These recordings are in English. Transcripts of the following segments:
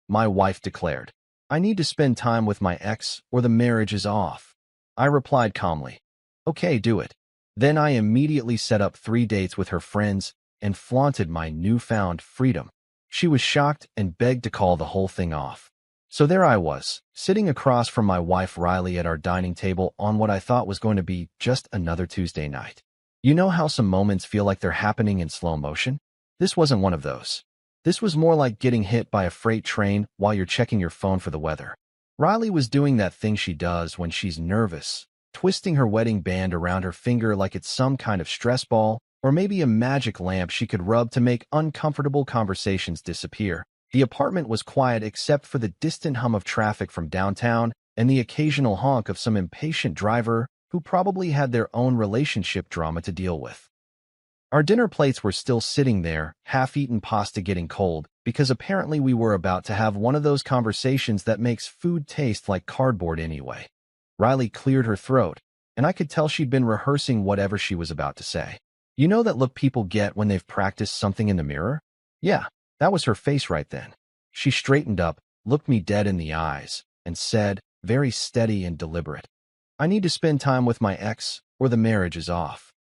my wife declared. I need to spend time with my ex or the marriage is off. I replied calmly, okay, do it. Then I immediately set up 3 dates with her friends and flaunted my newfound freedom. She was shocked and begged to call the whole thing off. So there I was, sitting across from my wife Riley at our dining table on what I thought was going to be just another Tuesday night. You know how some moments feel like they're happening in slow motion? This wasn't one of those. This was more like getting hit by a freight train while you're checking your phone for the weather. Riley was doing that thing she does when she's nervous, twisting her wedding band around her finger like it's some kind of stress ball, or maybe a magic lamp she could rub to make uncomfortable conversations disappear. The apartment was quiet except for the distant hum of traffic from downtown and the occasional honk of some impatient driver who probably had their own relationship drama to deal with. Our dinner plates were still sitting there, half-eaten pasta getting cold, because apparently we were about to have one of those conversations that makes food taste like cardboard anyway. Riley cleared her throat, and I could tell she'd been rehearsing whatever she was about to say. You know that look people get when they've practiced something in the mirror? Yeah, that was her face right then. She straightened up, looked me dead in the eyes, and said, very steady and deliberate, I need to spend time with my ex, or the marriage is off.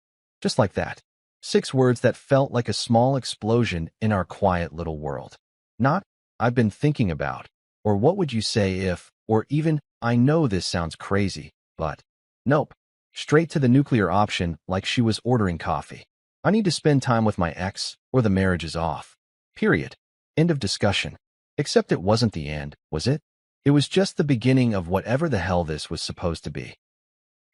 Just like that. 6 words that felt like a small explosion in our quiet little world. Not, I've been thinking about, or what would you say if, or even, I know this sounds crazy, but, nope. Straight to the nuclear option like she was ordering coffee. I need to spend time with my ex, or the marriage is off. Period. End of discussion. Except it wasn't the end, was it? It was just the beginning of whatever the hell this was supposed to be.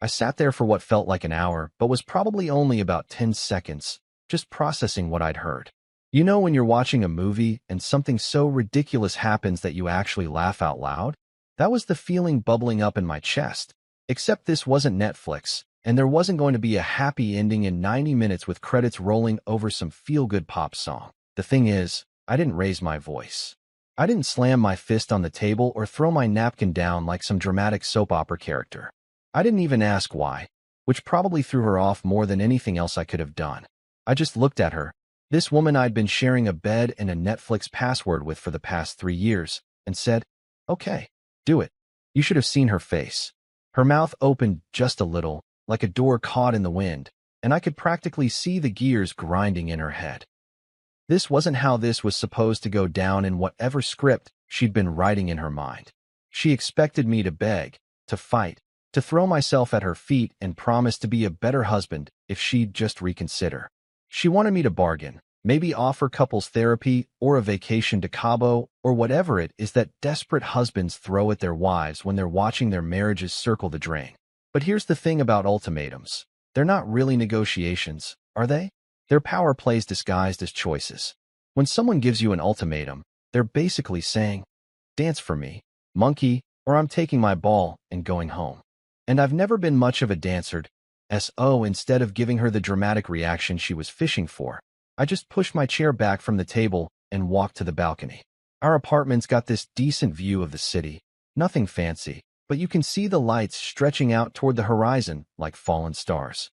I sat there for what felt like an hour, but was probably only about 10 seconds, just processing what I'd heard. You know when you're watching a movie and something so ridiculous happens that you actually laugh out loud? That was the feeling bubbling up in my chest. Except this wasn't Netflix, and there wasn't going to be a happy ending in 90 minutes with credits rolling over some feel-good pop song. The thing is, I didn't raise my voice. I didn't slam my fist on the table or throw my napkin down like some dramatic soap opera character. I didn't even ask why, which probably threw her off more than anything else I could have done. I just looked at her, this woman I'd been sharing a bed and a Netflix password with for the past 3 years, and said, okay, do it. You should have seen her face. Her mouth opened just a little, like a door caught in the wind, and I could practically see the gears grinding in her head. This wasn't how this was supposed to go down in whatever script she'd been writing in her mind. She expected me to beg, to fight, to throw myself at her feet and promise to be a better husband if she'd just reconsider. She wanted me to bargain, maybe offer couples therapy or a vacation to Cabo or whatever it is that desperate husbands throw at their wives when they're watching their marriages circle the drain. But here's the thing about ultimatums. They're not really negotiations, are they? They're power plays disguised as choices. When someone gives you an ultimatum, they're basically saying, dance for me, monkey, or I'm taking my ball and going home. And I've never been much of a dancer, so instead of giving her the dramatic reaction she was fishing for, I just pushed my chair back from the table and walked to the balcony. Our apartment's got this decent view of the city, nothing fancy, but you can see the lights stretching out toward the horizon like fallen stars.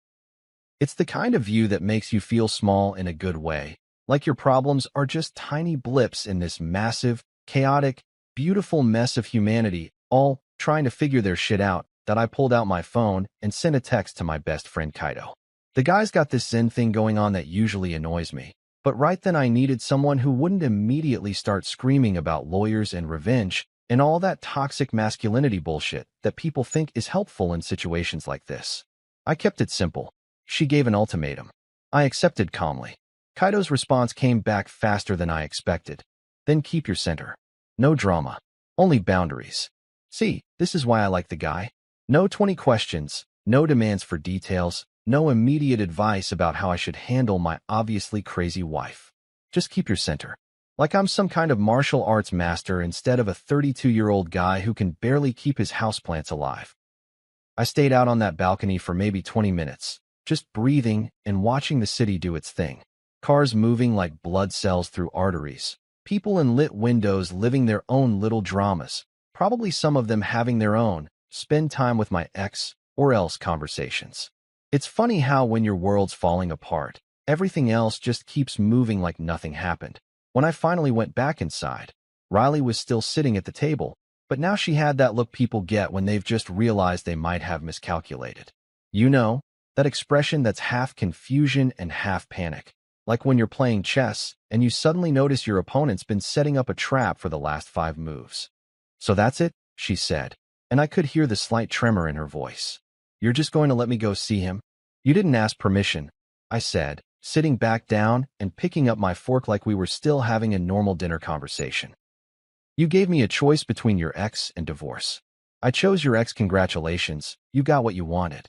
It's the kind of view that makes you feel small in a good way, like your problems are just tiny blips in this massive, chaotic, beautiful mess of humanity, all trying to figure their shit out, that I pulled out my phone and sent a text to my best friend Kaido. The guy's got this Zen thing going on that usually annoys me, but right then I needed someone who wouldn't immediately start screaming about lawyers and revenge and all that toxic masculinity bullshit that people think is helpful in situations like this. I kept it simple. She gave an ultimatum. I accepted calmly. Kaido's response came back faster than I expected. Then keep your center. No drama. Only boundaries. See, this is why I like the guy. No 20 questions, no demands for details, no immediate advice about how I should handle my obviously crazy wife. Just keep your center. Like I'm some kind of martial arts master instead of a 32-year-old guy who can barely keep his houseplants alive. I stayed out on that balcony for maybe 20 minutes, just breathing and watching the city do its thing. Cars moving like blood cells through arteries. People in lit windows living their own little dramas, probably some of them having their own spend time with my ex or else conversations. It's funny how when your world's falling apart, everything else just keeps moving like nothing happened. When I finally went back inside, Riley was still sitting at the table, but now she had that look people get when they've just realized they might have miscalculated. You know, that expression that's half confusion and half panic. Like when you're playing chess and you suddenly notice your opponent's been setting up a trap for the last 5 moves. So that's it, she said, and I could hear the slight tremor in her voice. You're just going to let me go see him? You didn't ask permission, I said, sitting back down and picking up my fork like we were still having a normal dinner conversation. You gave me a choice between your ex and divorce. I chose your ex. Congratulations, you got what you wanted.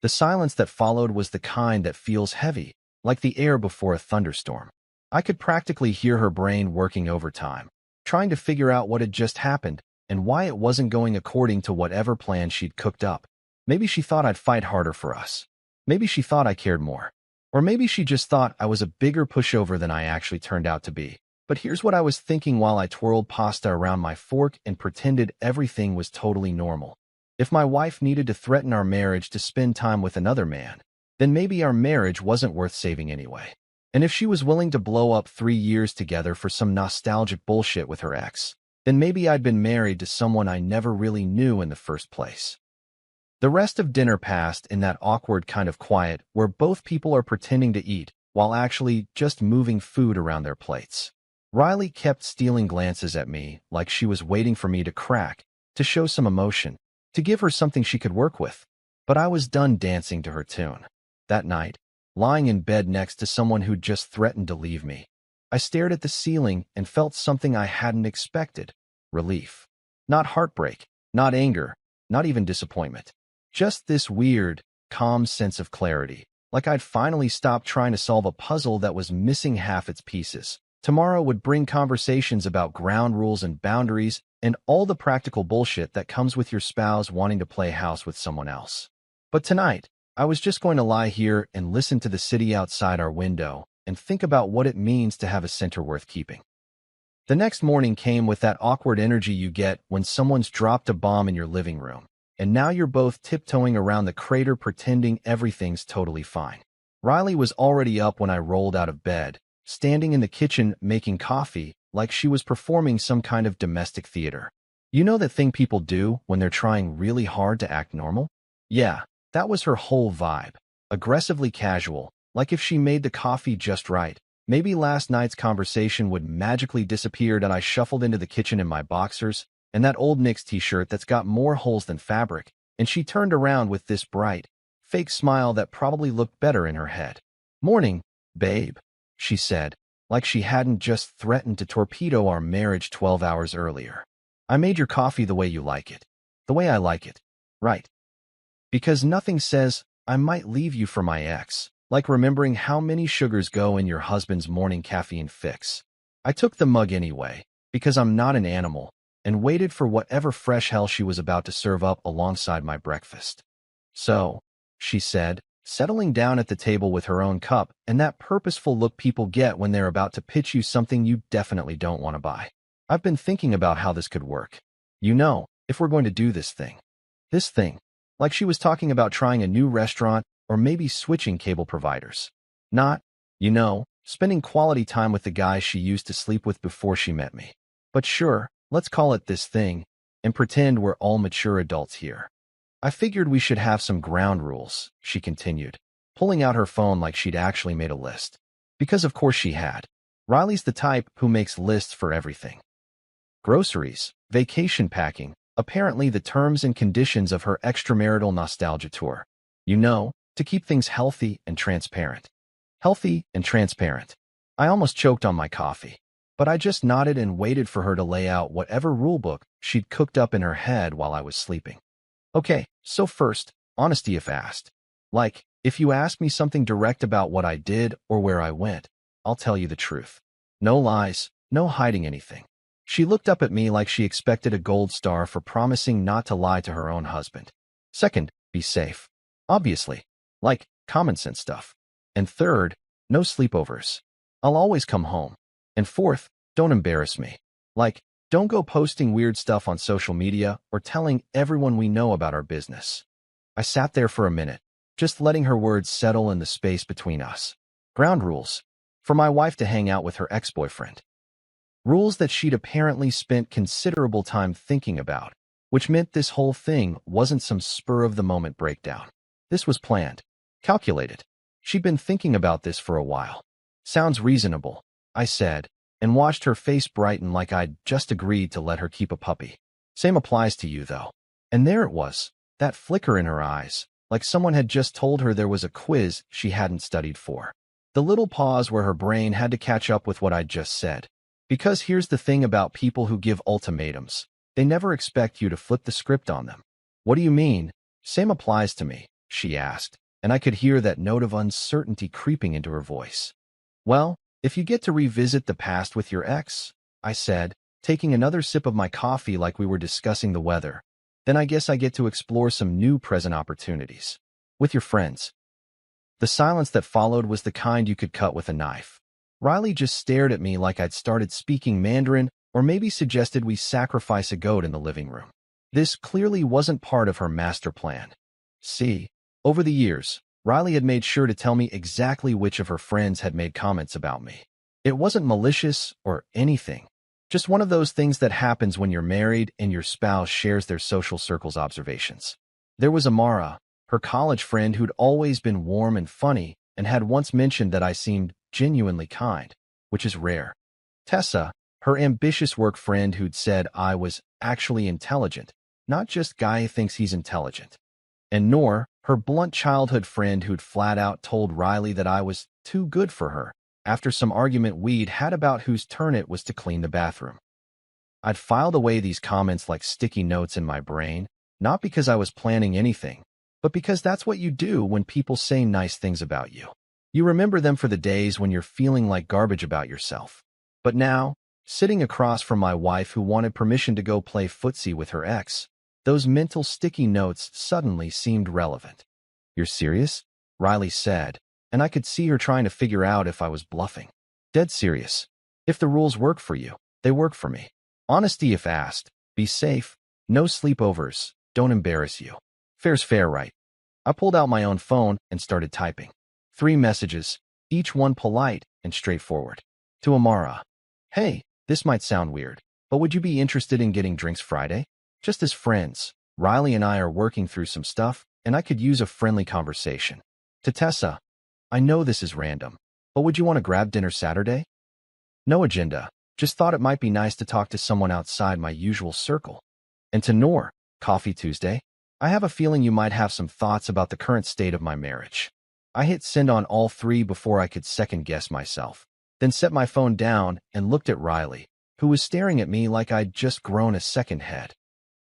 The silence that followed was the kind that feels heavy, like the air before a thunderstorm. I could practically hear her brain working overtime, trying to figure out what had just happened and why it wasn't going according to whatever plan she'd cooked up. Maybe she thought I'd fight harder for us. Maybe she thought I cared more. Or maybe she just thought I was a bigger pushover than I actually turned out to be. But here's what I was thinking while I twirled pasta around my fork and pretended everything was totally normal. If my wife needed to threaten our marriage to spend time with another man, then maybe our marriage wasn't worth saving anyway. And if she was willing to blow up 3 years together for some nostalgic bullshit with her ex, then maybe I'd been married to someone I never really knew in the first place. The rest of dinner passed in that awkward kind of quiet where both people are pretending to eat while actually just moving food around their plates. Riley kept stealing glances at me like she was waiting for me to crack, to show some emotion, to give her something she could work with. But I was done dancing to her tune. That night, lying in bed next to someone who'd just threatened to leave me, I stared at the ceiling and felt something I hadn't expected. Relief. Not heartbreak, not anger, not even disappointment. Just this weird, calm sense of clarity, like I'd finally stopped trying to solve a puzzle that was missing half its pieces. Tomorrow would bring conversations about ground rules and boundaries and all the practical bullshit that comes with your spouse wanting to play house with someone else. But tonight, I was just going to lie here and listen to the city outside our window and think about what it means to have a center worth keeping. The next morning came with that awkward energy you get when someone's dropped a bomb in your living room, and now you're both tiptoeing around the crater pretending everything's totally fine. Riley was already up when I rolled out of bed, standing in the kitchen making coffee like she was performing some kind of domestic theater. You know that thing people do when they're trying really hard to act normal? Yeah, that was her whole vibe. Aggressively casual, like if she made the coffee just right, maybe last night's conversation would magically disappear and I shuffled into the kitchen in my boxers and that old Knicks t-shirt that's got more holes than fabric, and she turned around with this bright, fake smile that probably looked better in her head. "Morning, babe," she said, like she hadn't just threatened to torpedo our marriage 12 hours earlier. "I made your coffee the way you like it. The way I like it. Right. Because nothing says, I might leave you for my ex, like remembering how many sugars go in your husband's morning caffeine fix." I took the mug anyway, because I'm not an animal, and waited for whatever fresh hell she was about to serve up alongside my breakfast. "So," she said, settling down at the table with her own cup and that purposeful look people get when they're about to pitch you something you definitely don't want to buy. "I've been thinking about how this could work. You know, if we're going to do this thing. This thing." Like she was talking about trying a new restaurant or maybe switching cable providers. Not, spending quality time with the guy she used to sleep with before she met me. But sure, let's call it this thing and pretend we're all mature adults here. "I figured we should have some ground rules," she continued, pulling out her phone like she'd actually made a list. Because of course she had. Riley's the type who makes lists for everything. Groceries, vacation packing, apparently the terms and conditions of her extramarital nostalgia tour. To keep things healthy and transparent. Healthy and transparent. I almost choked on my coffee, but I just nodded and waited for her to lay out whatever rulebook she'd cooked up in her head while I was sleeping. "Okay, so first, honesty if asked. Like, if you ask me something direct about what I did or where I went, I'll tell you the truth. No lies, no hiding anything." She looked up at me like she expected a gold star for promising not to lie to her own husband. Second, be safe. Obviously. Like, common sense stuff. And third, no sleepovers. I'll always come home. And fourth, don't embarrass me. Like, don't go posting weird stuff on social media or telling everyone we know about our business. I sat there for a minute, just letting her words settle in the space between us. Ground rules. For my wife to hang out with her ex-boyfriend. Rules that she'd apparently spent considerable time thinking about, which meant this whole thing wasn't some spur-of-the-moment breakdown. This was planned, calculated. She'd been thinking about this for a while. Sounds reasonable, I said, and watched her face brighten like I'd just agreed to let her keep a puppy. Same applies to you, though. And there it was, that flicker in her eyes, like someone had just told her there was a quiz she hadn't studied for. The little pause where her brain had to catch up with what I'd just said. Because here's the thing about people who give ultimatums. They never expect you to flip the script on them. What do you mean? Same applies to me, she asked, and I could hear that note of uncertainty creeping into her voice. Well, if you get to revisit the past with your ex, I said, taking another sip of my coffee like we were discussing the weather, then I guess I get to explore some new present opportunities. With your friends. The silence that followed was the kind you could cut with a knife. Riley just stared at me like I'd started speaking Mandarin or maybe suggested we sacrifice a goat in the living room. This clearly wasn't part of her master plan. See, over the years, Riley had made sure to tell me exactly which of her friends had made comments about me. It wasn't malicious or anything. Just one of those things that happens when you're married and your spouse shares their social circle's observations. There was Amara, her college friend who'd always been warm and funny and had once mentioned that I seemed genuinely kind, which is rare. Tessa, her ambitious work friend who'd said I was actually intelligent, not just guy who thinks he's intelligent. And Noor, her blunt childhood friend who'd flat out told Riley that I was too good for her, after some argument we'd had about whose turn it was to clean the bathroom. I'd filed away these comments like sticky notes in my brain, not because I was planning anything, but because that's what you do when people say nice things about you. You remember them for the days when you're feeling like garbage about yourself. But now, sitting across from my wife who wanted permission to go play footsie with her ex, those mental sticky notes suddenly seemed relevant. You're serious? Riley said, and I could see her trying to figure out if I was bluffing. Dead serious. If the rules work for you, they work for me. Honesty if asked. Be safe. No sleepovers. Don't embarrass you. Fair's fair, right? I pulled out my own phone and started typing. 3 messages, each one polite and straightforward. To Amara. Hey, this might sound weird, but would you be interested in getting drinks Friday? Just as friends, Riley and I are working through some stuff, and I could use a friendly conversation. To Tessa. I know this is random, but would you want to grab dinner Saturday? No agenda, just thought it might be nice to talk to someone outside my usual circle. And to Noor, Coffee Tuesday. I have a feeling you might have some thoughts about the current state of my marriage. I hit send on all 3 before I could second-guess myself, then set my phone down and looked at Riley, who was staring at me like I'd just grown a second head.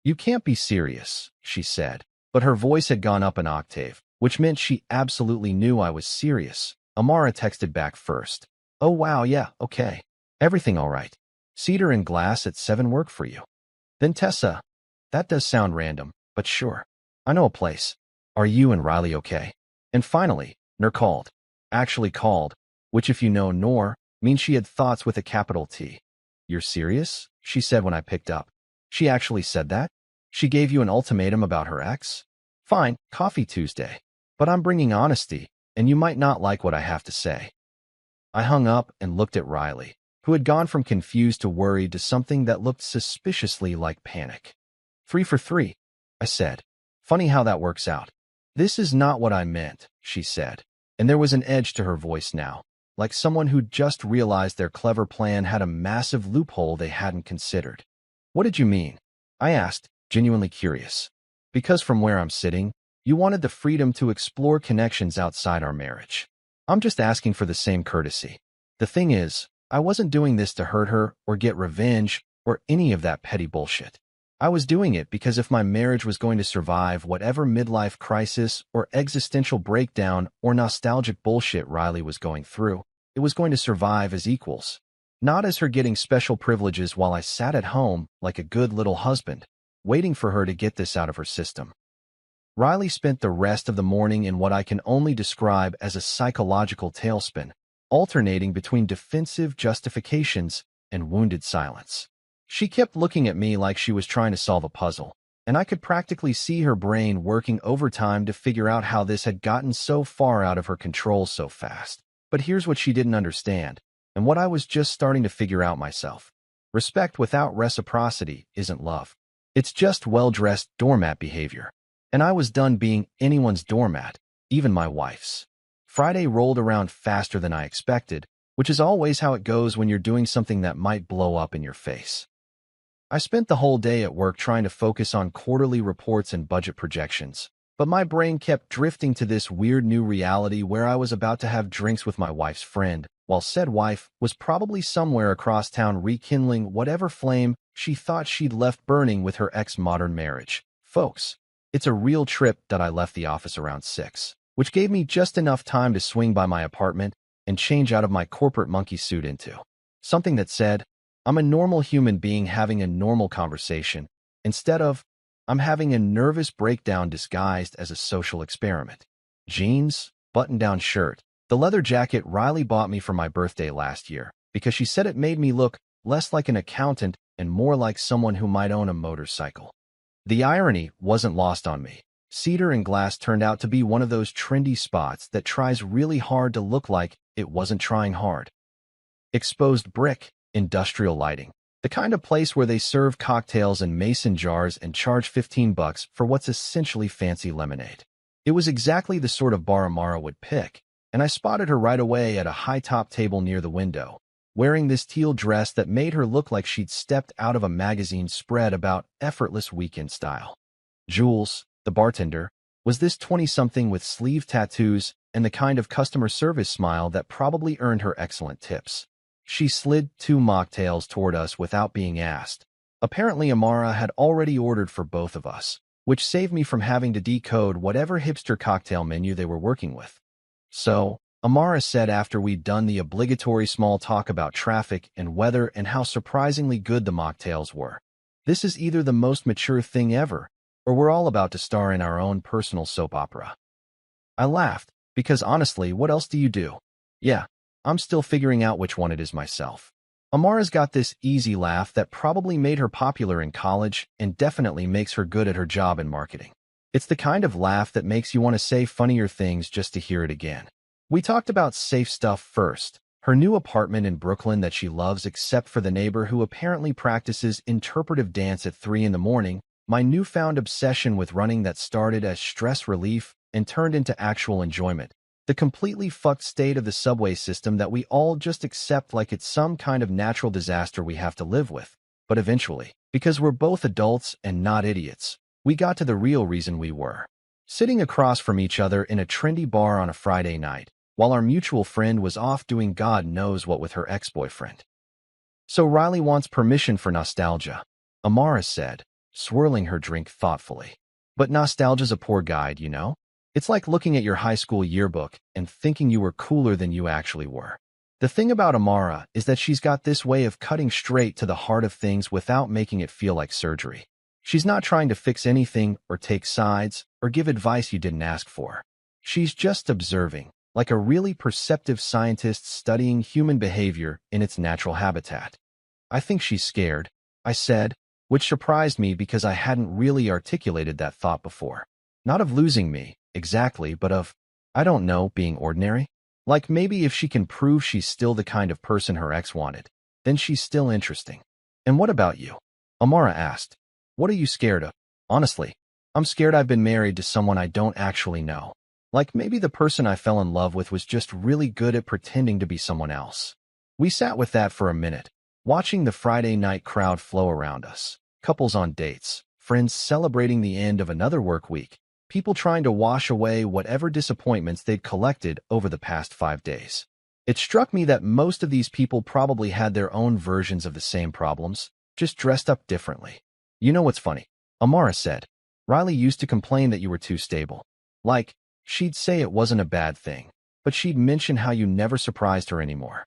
You can't be serious, she said, but her voice had gone up an octave, which meant she absolutely knew I was serious. Amara texted back first. Oh wow, yeah, okay. Everything all right. Cedar and glass at 7 work for you. Then Tessa. That does sound random, but sure. I know a place. Are you and Riley okay? And finally, Noor called. Actually called, which if you know Noor, means she had thoughts with a capital T. You're serious? She said when I picked up. She actually said that? She gave you an ultimatum about her ex? Fine, Coffee Tuesday. But I'm bringing honesty, and you might not like what I have to say. I hung up and looked at Riley, who had gone from confused to worried to something that looked suspiciously like panic. 3 for 3, I said. Funny how that works out. This is not what I meant, she said, and there was an edge to her voice now, like someone who'd just realized their clever plan had a massive loophole they hadn't considered. What did you mean? I asked, genuinely curious. Because from where I'm sitting, you wanted the freedom to explore connections outside our marriage. I'm just asking for the same courtesy. The thing is, I wasn't doing this to hurt her or get revenge or any of that petty bullshit. I was doing it because if my marriage was going to survive whatever midlife crisis or existential breakdown or nostalgic bullshit Riley was going through, it was going to survive as equals, not as her getting special privileges while I sat at home like a good little husband, waiting for her to get this out of her system. Riley spent the rest of the morning in what I can only describe as a psychological tailspin, alternating between defensive justifications and wounded silence. She kept looking at me like she was trying to solve a puzzle, and I could practically see her brain working overtime to figure out how this had gotten so far out of her control so fast. But here's what she didn't understand, and what I was just starting to figure out myself. Respect without reciprocity isn't love. It's just well-dressed doormat behavior. And I was done being anyone's doormat, even my wife's. Friday rolled around faster than I expected, which is always how it goes when you're doing something that might blow up in your face. I spent the whole day at work trying to focus on quarterly reports and budget projections, but my brain kept drifting to this weird new reality where I was about to have drinks with my wife's friend, while said wife was probably somewhere across town rekindling whatever flame she thought she'd left burning with her ex-modern marriage. Folks, it's a real trip that I left the office around 6, which gave me just enough time to swing by my apartment and change out of my corporate monkey suit into something that said, I'm a normal human being having a normal conversation, instead of, I'm having a nervous breakdown disguised as a social experiment. Jeans, button-down shirt, the leather jacket Riley bought me for my birthday last year because she said it made me look less like an accountant and more like someone who might own a motorcycle. The irony wasn't lost on me. Cedar and Glass turned out to be one of those trendy spots that tries really hard to look like it wasn't trying hard. Exposed brick, industrial lighting. The kind of place where they serve cocktails in mason jars and charge $15 for what's essentially fancy lemonade. It was exactly the sort of bar Amara would pick, and I spotted her right away at a high-top table near the window, wearing this teal dress that made her look like she'd stepped out of a magazine spread about effortless weekend style. Jules, the bartender, was this 20-something with sleeve tattoos and the kind of customer service smile that probably earned her excellent tips. She slid 2 mocktails toward us without being asked. Apparently, Amara had already ordered for both of us, which saved me from having to decode whatever hipster cocktail menu they were working with. So, Amara said after we'd done the obligatory small talk about traffic and weather and how surprisingly good the mocktails were, this is either the most mature thing ever, or we're all about to star in our own personal soap opera. I laughed, because honestly, what else do you do? Yeah, I'm still figuring out which one it is myself. Amara's got this easy laugh that probably made her popular in college and definitely makes her good at her job in marketing. It's the kind of laugh that makes you want to say funnier things just to hear it again. We talked about safe stuff first, her new apartment in Brooklyn that she loves except for the neighbor who apparently practices interpretive dance at 3 in the morning, my newfound obsession with running that started as stress relief and turned into actual enjoyment, the completely fucked state of the subway system that we all just accept like it's some kind of natural disaster we have to live with. But eventually, because we're both adults and not idiots, we got to the real reason we were sitting across from each other in a trendy bar on a Friday night, while our mutual friend was off doing God knows what with her ex-boyfriend. So Riley wants permission for nostalgia, Amara said, swirling her drink thoughtfully. But nostalgia's a poor guide, you know? It's like looking at your high school yearbook and thinking you were cooler than you actually were. The thing about Amara is that she's got this way of cutting straight to the heart of things without making it feel like surgery. She's not trying to fix anything or take sides or give advice you didn't ask for. She's just observing, like a really perceptive scientist studying human behavior in its natural habitat. I think she's scared, I said, which surprised me because I hadn't really articulated that thought before. Not of losing me, exactly, but of, I don't know, being ordinary? Like maybe if she can prove she's still the kind of person her ex wanted, then she's still interesting. And what about you? Amara asked. What are you scared of? Honestly, I'm scared I've been married to someone I don't actually know. Like maybe the person I fell in love with was just really good at pretending to be someone else. We sat with that for a minute, watching the Friday night crowd flow around us. Couples on dates, friends celebrating the end of another work week, people trying to wash away whatever disappointments they'd collected over the past 5 days. It struck me that most of these people probably had their own versions of the same problems, just dressed up differently. You know what's funny? Amara said, Riley used to complain that you were too stable. Like, she'd say it wasn't a bad thing, but she'd mention how you never surprised her anymore.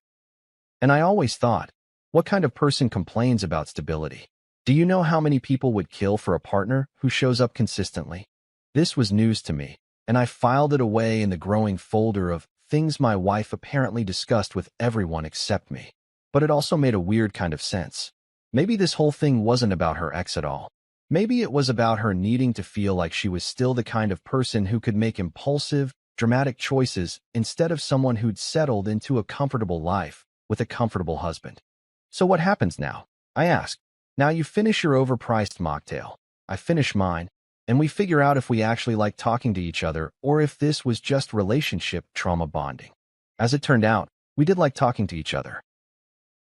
And I always thought, what kind of person complains about stability? Do you know how many people would kill for a partner who shows up consistently? This was news to me, and I filed it away in the growing folder of things my wife apparently discussed with everyone except me. But it also made a weird kind of sense. Maybe this whole thing wasn't about her ex at all. Maybe it was about her needing to feel like she was still the kind of person who could make impulsive, dramatic choices instead of someone who'd settled into a comfortable life with a comfortable husband. So what happens now? I asked. Now you finish your overpriced mocktail. I finish mine, and we figure out if we actually like talking to each other or if this was just relationship trauma bonding. As it turned out, we did like talking to each other.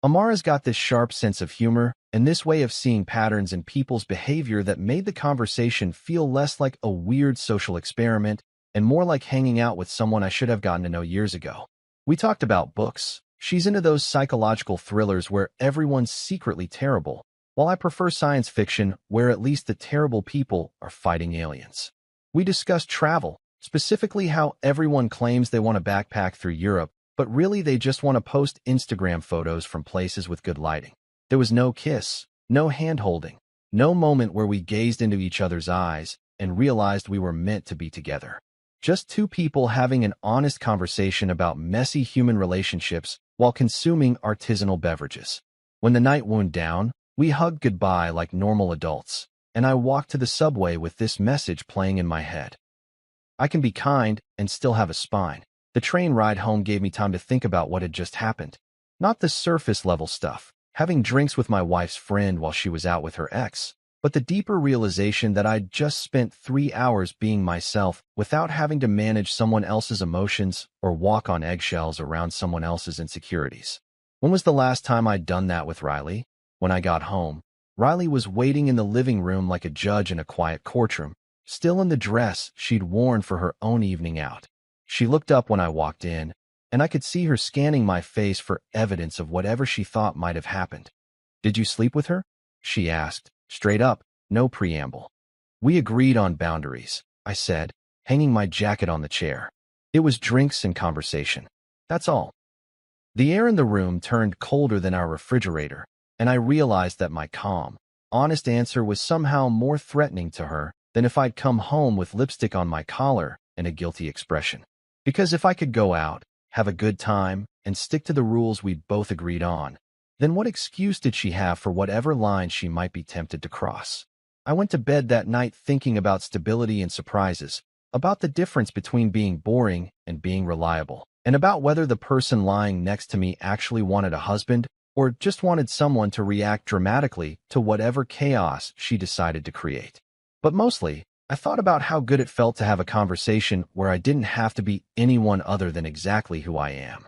Amara's got this sharp sense of humor and this way of seeing patterns in people's behavior that made the conversation feel less like a weird social experiment and more like hanging out with someone I should have gotten to know years ago. We talked about books. She's into those psychological thrillers where everyone's secretly terrible, while I prefer science fiction where at least the terrible people are fighting aliens. We discussed travel, specifically how everyone claims they want to backpack through Europe, but really they just want to post Instagram photos from places with good lighting. There was no kiss, no hand-holding, no moment where we gazed into each other's eyes and realized we were meant to be together. Just two people having an honest conversation about messy human relationships while consuming artisanal beverages. When the night wound down, we hugged goodbye like normal adults, and I walked to the subway with this message playing in my head. I can be kind and still have a spine. The train ride home gave me time to think about what had just happened. Not the surface-level stuff, having drinks with my wife's friend while she was out with her ex, but the deeper realization that I'd just spent 3 hours being myself without having to manage someone else's emotions or walk on eggshells around someone else's insecurities. When was the last time I'd done that with Riley? When I got home, Riley was waiting in the living room like a judge in a quiet courtroom, still in the dress she'd worn for her own evening out. She looked up when I walked in, and I could see her scanning my face for evidence of whatever she thought might have happened. "Did you sleep with her?" she asked, straight up, no preamble. "We agreed on boundaries," I said, hanging my jacket on the chair. "It was drinks and conversation. That's all." The air in the room turned colder than our refrigerator, and I realized that my calm, honest answer was somehow more threatening to her than if I'd come home with lipstick on my collar and a guilty expression. Because if I could go out, have a good time, and stick to the rules we'd both agreed on, then what excuse did she have for whatever line she might be tempted to cross? I went to bed that night thinking about stability and surprises, about the difference between being boring and being reliable, and about whether the person lying next to me actually wanted a husband or just wanted someone to react dramatically to whatever chaos she decided to create. But mostly, I thought about how good it felt to have a conversation where I didn't have to be anyone other than exactly who I am.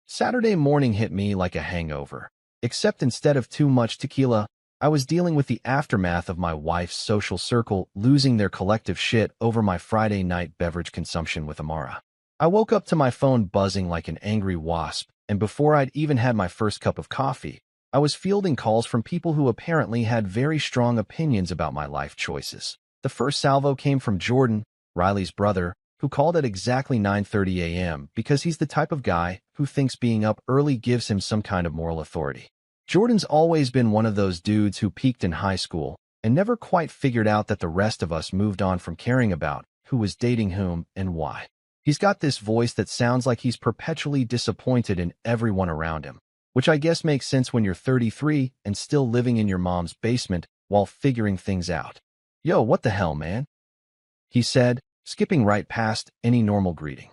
Saturday morning hit me like a hangover, except instead of too much tequila, I was dealing with the aftermath of my wife's social circle losing their collective shit over my Friday night beverage consumption with Amara. I woke up to my phone buzzing like an angry wasp, and before I'd even had my first cup of coffee, I was fielding calls from people who apparently had very strong opinions about my life choices. The first salvo came from Jordan, Riley's brother, who called at exactly 9:30 a.m. because he's the type of guy who thinks being up early gives him some kind of moral authority. Jordan's always been one of those dudes who peaked in high school and never quite figured out that the rest of us moved on from caring about who was dating whom and why. He's got this voice that sounds like he's perpetually disappointed in everyone around him, which I guess makes sense when you're 33 and still living in your mom's basement while figuring things out. "Yo, what the hell, man?" he said, skipping right past any normal greeting.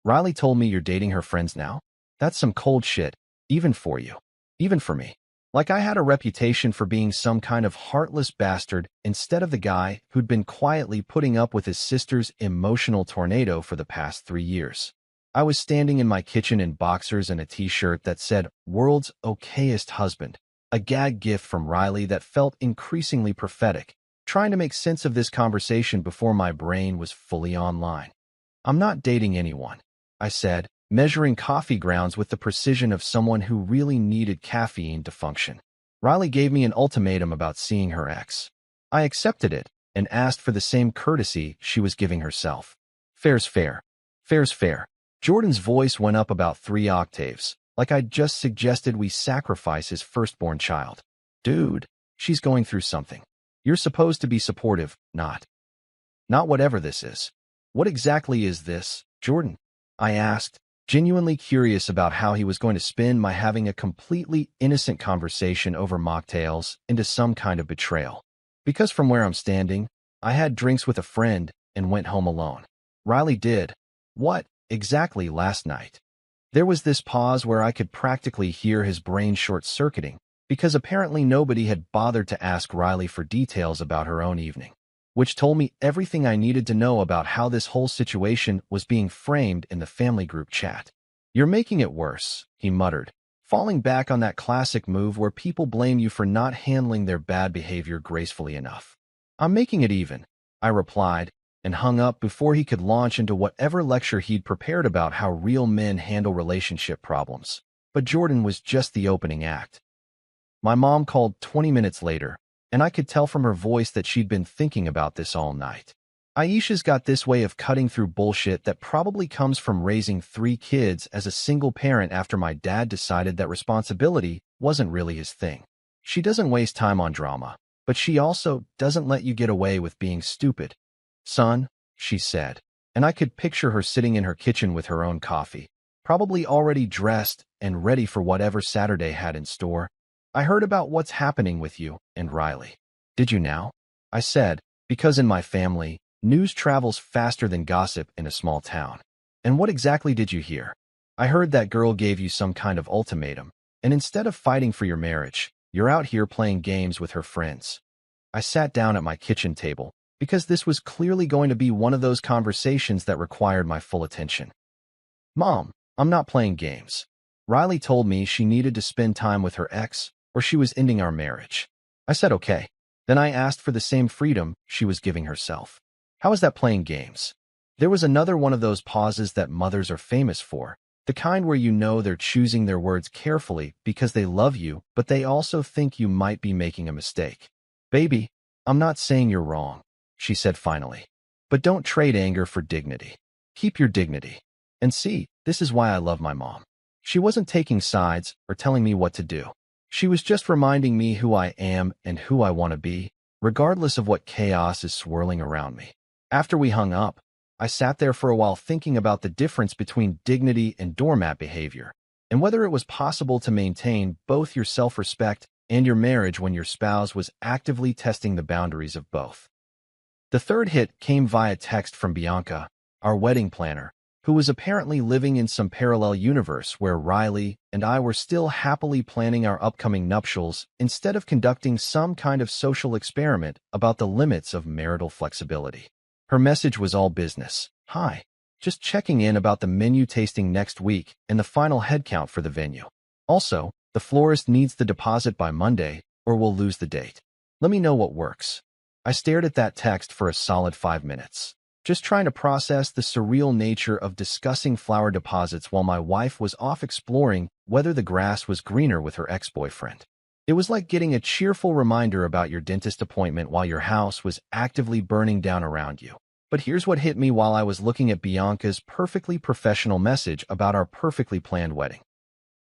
"Riley told me you're dating her friends now? That's some cold shit, even for you. Even for me." Like I had a reputation for being some kind of heartless bastard instead of the guy who'd been quietly putting up with his sister's emotional tornado for the past 3 years. I was standing in my kitchen in boxers and a t-shirt that said, "World's okayest husband," a gag gift from Riley that felt increasingly prophetic, trying to make sense of this conversation before my brain was fully online. "I'm not dating anyone," I said, measuring coffee grounds with the precision of someone who really needed caffeine to function. Riley gave me an ultimatum about seeing her ex. I accepted it and asked for the same courtesy she was giving herself. "Fair's fair. Fair's fair." Jordan's voice went up about 3 octaves, like I'd just suggested we sacrifice his firstborn child. "Dude, she's going through something. You're supposed to be supportive, not whatever this is." "What exactly is this, Jordan?" I asked, genuinely curious about how he was going to spin my having a completely innocent conversation over mocktails into some kind of betrayal. Because from where I'm standing, I had drinks with a friend and went home alone. Riley did. What exactly last night? There was this pause where I could practically hear his brain short-circuiting, because apparently nobody had bothered to ask Riley for details about her own evening, which told me everything I needed to know about how this whole situation was being framed in the family group chat. "You're making it worse," he muttered, falling back on that classic move where people blame you for not handling their bad behavior gracefully enough. "I'm making it even," I replied, and hung up before he could launch into whatever lecture he'd prepared about how real men handle relationship problems. But Jordan was just the opening act. My mom called 20 minutes later, and I could tell from her voice that she'd been thinking about this all night. Aisha's got this way of cutting through bullshit that probably comes from raising 3 kids as a single parent after my dad decided that responsibility wasn't really his thing. She doesn't waste time on drama, but she also doesn't let you get away with being stupid. "Son," she said, and I could picture her sitting in her kitchen with her own coffee, probably already dressed and ready for whatever Saturday had in store. "I heard about what's happening with you and Riley." "Did you now?" I said, because in my family, news travels faster than gossip in a small town. "And what exactly did you hear?" "I heard that girl gave you some kind of ultimatum, and instead of fighting for your marriage, you're out here playing games with her friends." I sat down at my kitchen table, because this was clearly going to be one of those conversations that required my full attention. "Mom, I'm not playing games. Riley told me she needed to spend time with her ex, or she was ending our marriage." I said okay. Then I asked for the same freedom she was giving herself. "How is that playing games?" There was another one of those pauses that mothers are famous for, the kind where you know they're choosing their words carefully because they love you, but they also think you might be making a mistake. "Baby, I'm not saying you're wrong," she said finally. "But don't trade anger for dignity. Keep your dignity. And see, this is why I love my mom. She wasn't taking sides or telling me what to do. She was just reminding me who I am and who I want to be, regardless of what chaos is swirling around me." After we hung up, I sat there for a while thinking about the difference between dignity and doormat behavior, and whether it was possible to maintain both your self-respect and your marriage when your spouse was actively testing the boundaries of both. The third hit came via text from Bianca, our wedding planner, who was apparently living in some parallel universe where Riley and I were still happily planning our upcoming nuptials instead of conducting some kind of social experiment about the limits of marital flexibility. Her message was all business. "Hi, just checking in about the menu tasting next week and the final headcount for the venue. Also, the florist needs the deposit by Monday or we'll lose the date. Let me know what works." I stared at that text for a solid 5 minutes, just trying to process the surreal nature of discussing flower deposits while my wife was off exploring whether the grass was greener with her ex-boyfriend. It was like getting a cheerful reminder about your dentist appointment while your house was actively burning down around you. But here's what hit me while I was looking at Bianca's perfectly professional message about our perfectly planned wedding.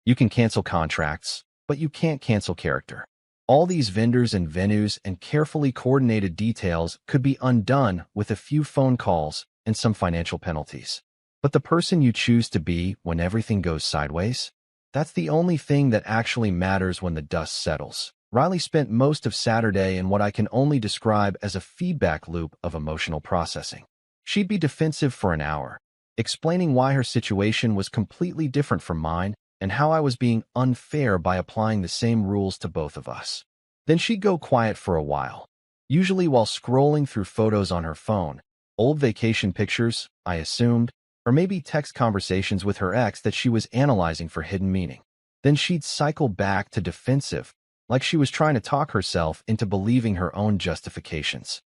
"You can cancel contracts, but you can't cancel character. All these vendors and venues and carefully coordinated details could be undone with a few phone calls and some financial penalties. But the person you choose to be when everything goes sideways? That's the only thing that actually matters when the dust settles." Riley spent most of Saturday in what I can only describe as a feedback loop of emotional processing. She'd be defensive for an hour, explaining why her situation was completely different from mine and how I was being unfair by applying the same rules to both of us. Then she'd go quiet for a while, usually while scrolling through photos on her phone, old vacation pictures, I assumed, or maybe text conversations with her ex that she was analyzing for hidden meaning. Then she'd cycle back to defensive, like she was trying to talk herself into believing her own justifications.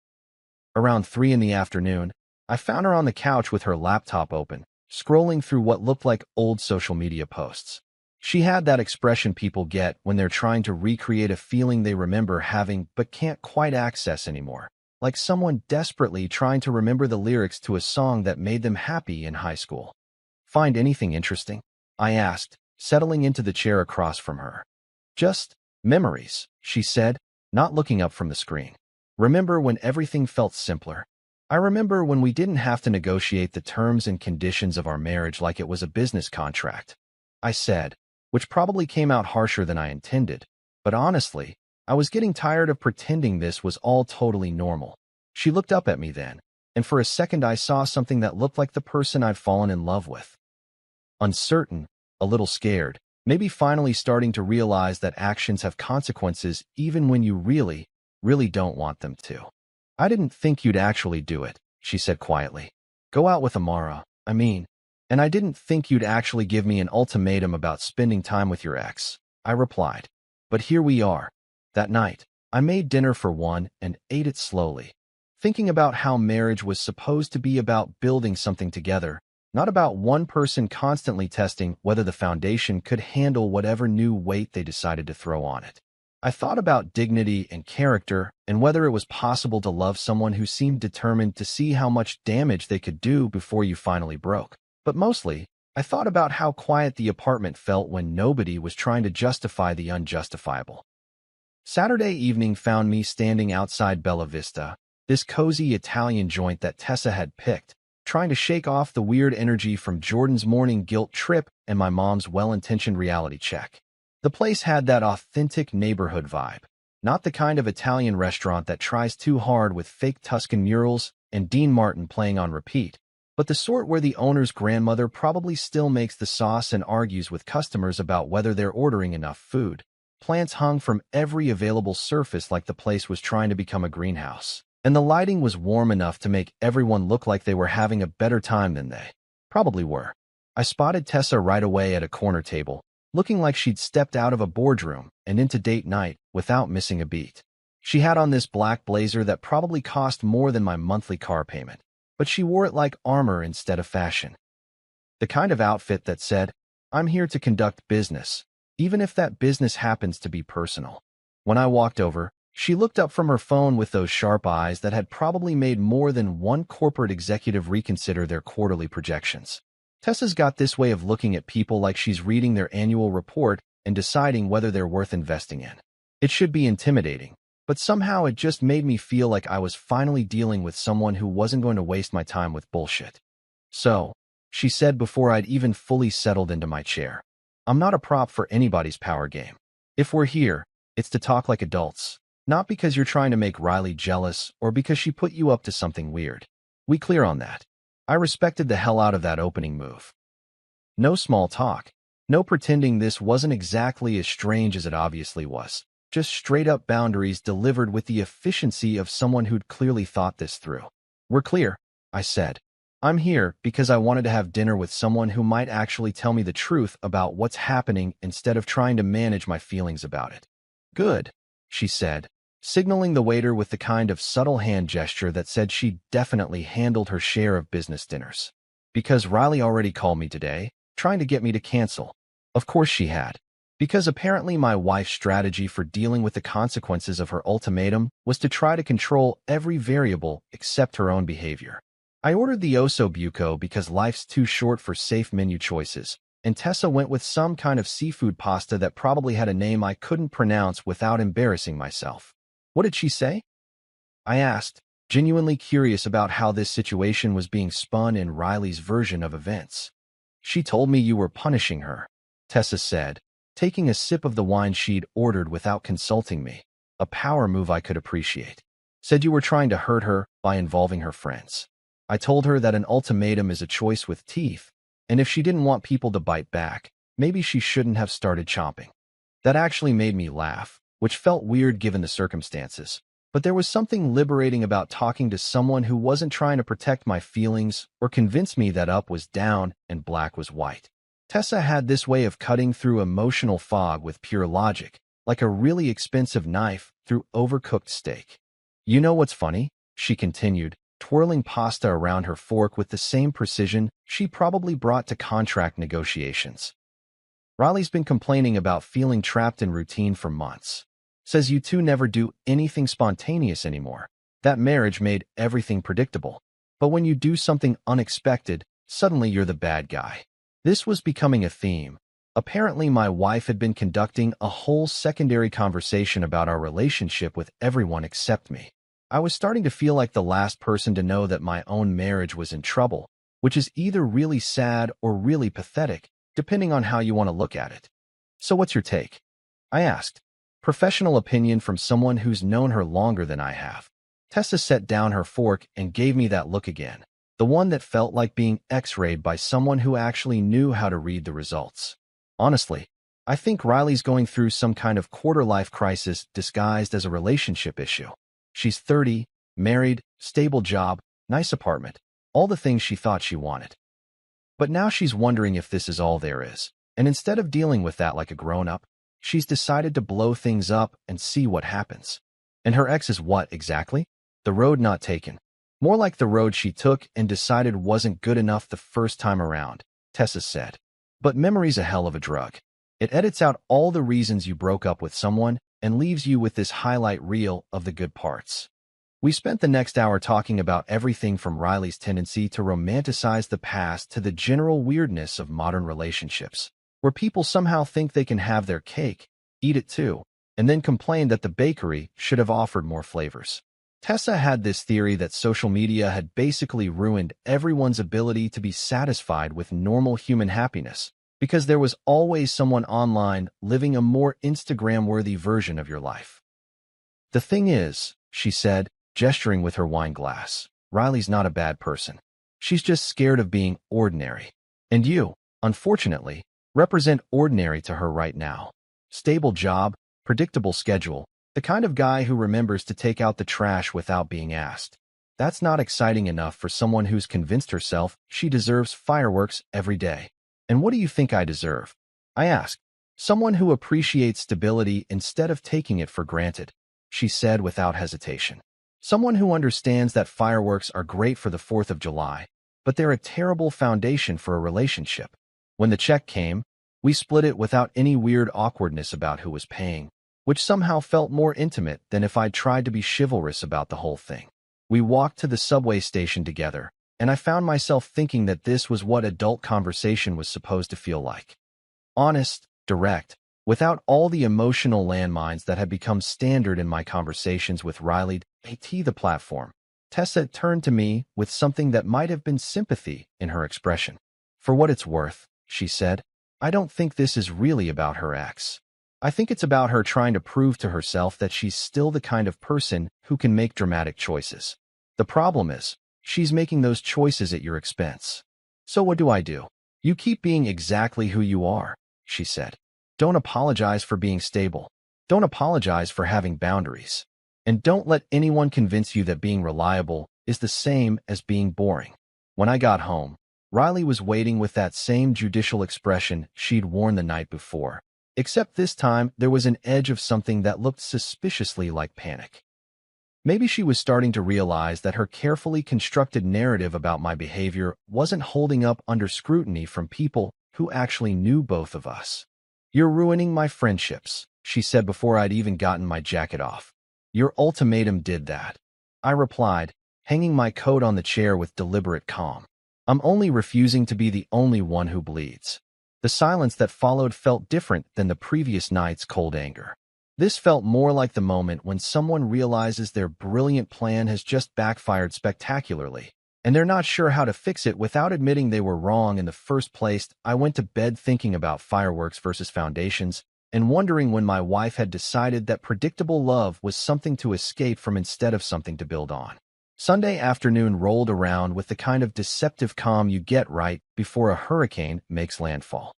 Around 3 in the afternoon, I found her on the couch with her laptop open, scrolling through what looked like old social media posts. She had that expression people get when they're trying to recreate a feeling they remember having but can't quite access anymore, like someone desperately trying to remember the lyrics to a song that made them happy in high school. "Find anything interesting?" I asked, settling into the chair across from her. "Just memories," she said, not looking up from the screen. "Remember when everything felt simpler? I remember when we didn't have to negotiate the terms and conditions of our marriage like it was a business contract," I said, which probably came out harsher than I intended. But honestly, I was getting tired of pretending this was all totally normal. She looked up at me then, and for a second I saw something that looked like the person I'd fallen in love with. Uncertain, a little scared, Maybe finally starting to realize that actions have consequences even when you really, really don't want them to. I didn't think you'd actually do it, she said quietly. Go out with Amara, I mean. And I didn't think you'd actually give me an ultimatum about spending time with your ex, I replied. But here we are. That night, I made dinner for one and ate it slowly, thinking about how marriage was supposed to be about building something together, not about one person constantly testing whether the foundation could handle whatever new weight they decided to throw on it. I thought about dignity and character and whether it was possible to love someone who seemed determined to see how much damage they could do before you finally broke. But mostly, I thought about how quiet the apartment felt when nobody was trying to justify the unjustifiable. Saturday evening found me standing outside Bella Vista, this cozy Italian joint that Tessa had picked, trying to shake off the weird energy from Jordan's morning guilt trip and my mom's well-intentioned reality check. The place had that authentic neighborhood vibe, not the kind of Italian restaurant that tries too hard with fake Tuscan murals and Dean Martin playing on repeat, but the sort where the owner's grandmother probably still makes the sauce and argues with customers about whether they're ordering enough food. Plants hung from every available surface like the place was trying to become a greenhouse, and the lighting was warm enough to make everyone look like they were having a better time than they probably were. I spotted Tessa right away at a corner table, looking like she'd stepped out of a boardroom and into date night without missing a beat. She had on this black blazer that probably cost more than my monthly car payment, but she wore it like armor instead of fashion. The kind of outfit that said, I'm here to conduct business, even if that business happens to be personal. When I walked over, she looked up from her phone with those sharp eyes that had probably made more than one corporate executive reconsider their quarterly projections. Tessa's got this way of looking at people like she's reading their annual report and deciding whether they're worth investing in. It should be intimidating, but somehow it just made me feel like I was finally dealing with someone who wasn't going to waste my time with bullshit. So, she said before I'd even fully settled into my chair, I'm not a prop for anybody's power game. If we're here, it's to talk like adults, not because you're trying to make Riley jealous or because she put you up to something weird. We clear on that? I respected the hell out of that opening move. No small talk. No pretending this wasn't exactly as strange as it obviously was. Just straight-up boundaries delivered with the efficiency of someone who'd clearly thought this through. We're clear, I said. I'm here because I wanted to have dinner with someone who might actually tell me the truth about what's happening instead of trying to manage my feelings about it. Good, she said, signaling the waiter with the kind of subtle hand gesture that said she'd definitely handled her share of business dinners. Because Riley already called me today, trying to get me to cancel. Of course she had. Because apparently my wife's strategy for dealing with the consequences of her ultimatum was to try to control every variable except her own behavior. I ordered the osso buco because life's too short for safe menu choices, and Tessa went with some kind of seafood pasta that probably had a name I couldn't pronounce without embarrassing myself. What did she say? I asked, genuinely curious about how this situation was being spun in Riley's version of events. She told me you were punishing her, Tessa said, taking a sip of the wine she'd ordered without consulting me, a power move I could appreciate. Said you were trying to hurt her by involving her friends. I told her that an ultimatum is a choice with teeth, and if she didn't want people to bite back, maybe she shouldn't have started chomping. That actually made me laugh, which felt weird given the circumstances. But there was something liberating about talking to someone who wasn't trying to protect my feelings or convince me that up was down and black was white. Tessa had this way of cutting through emotional fog with pure logic, like a really expensive knife through overcooked steak. You know what's funny? She continued, twirling pasta around her fork with the same precision she probably brought to contract negotiations. Riley's been complaining about feeling trapped in routine for months. Says you two never do anything spontaneous anymore. That marriage made everything predictable. But when you do something unexpected, suddenly you're the bad guy. This was becoming a theme. Apparently, my wife had been conducting a whole secondary conversation about our relationship with everyone except me. I was starting to feel like the last person to know that my own marriage was in trouble, which is either really sad or really pathetic, depending on how you want to look at it. So what's your take? I asked. Professional opinion from someone who's known her longer than I have. Tessa set down her fork and gave me that look again, the one that felt like being x-rayed by someone who actually knew how to read the results. Honestly, I think Riley's going through some kind of quarter-life crisis disguised as a relationship issue. She's 30, married, stable job, nice apartment, all the things she thought she wanted. But now she's wondering if this is all there is. And instead of dealing with that like a grown-up, she's decided to blow things up and see what happens. And her ex is what, exactly? The road not taken. More like the road she took and decided wasn't good enough the first time around, Tessa said. But memory's a hell of a drug. It edits out all the reasons you broke up with someone and leaves you with this highlight reel of the good parts. We spent the next hour talking about everything from Riley's tendency to romanticize the past to the general weirdness of modern relationships, where people somehow think they can have their cake, eat it too, and then complain that the bakery should have offered more flavors. Tessa had this theory that social media had basically ruined everyone's ability to be satisfied with normal human happiness, because there was always someone online living a more Instagram-worthy version of your life. The thing is, she said, gesturing with her wine glass, Riley's not a bad person. She's just scared of being ordinary. And you, unfortunately, represent ordinary to her right now. Stable job, predictable schedule, the kind of guy who remembers to take out the trash without being asked. That's not exciting enough for someone who's convinced herself she deserves fireworks every day. And what do you think I deserve? I asked. Someone who appreciates stability instead of taking it for granted, she said without hesitation. Someone who understands that fireworks are great for the 4th of July, but they're a terrible foundation for a relationship. When the check came, we split it without any weird awkwardness about who was paying, which somehow felt more intimate than if I'd tried to be chivalrous about the whole thing. We walked to the subway station together, and I found myself thinking that this was what adult conversation was supposed to feel like. Honest, direct, without all the emotional landmines that had become standard in my conversations with Riley. The platform. Tessa turned to me with something that might have been sympathy in her expression. For what it's worth, she said, I don't think this is really about her ex. I think it's about her trying to prove to herself that she's still the kind of person who can make dramatic choices. The problem is, she's making those choices at your expense. So what do? You keep being exactly who you are, she said. Don't apologize for being stable. Don't apologize for having boundaries. And don't let anyone convince you that being reliable is the same as being boring. When I got home, Riley was waiting with that same judicial expression she'd worn the night before, except this time there was an edge of something that looked suspiciously like panic. Maybe she was starting to realize that her carefully constructed narrative about my behavior wasn't holding up under scrutiny from people who actually knew both of us. You're ruining my friendships, she said before I'd even gotten my jacket off. Your ultimatum did that. I replied, hanging my coat on the chair with deliberate calm. I'm only refusing to be the only one who bleeds. The silence that followed felt different than the previous night's cold anger. This felt more like the moment when someone realizes their brilliant plan has just backfired spectacularly, and they're not sure how to fix it without admitting they were wrong in the first place. I went to bed thinking about fireworks versus foundations, and wondering when my wife had decided that predictable love was something to escape from instead of something to build on. Sunday afternoon rolled around with the kind of deceptive calm you get right before a hurricane makes landfall.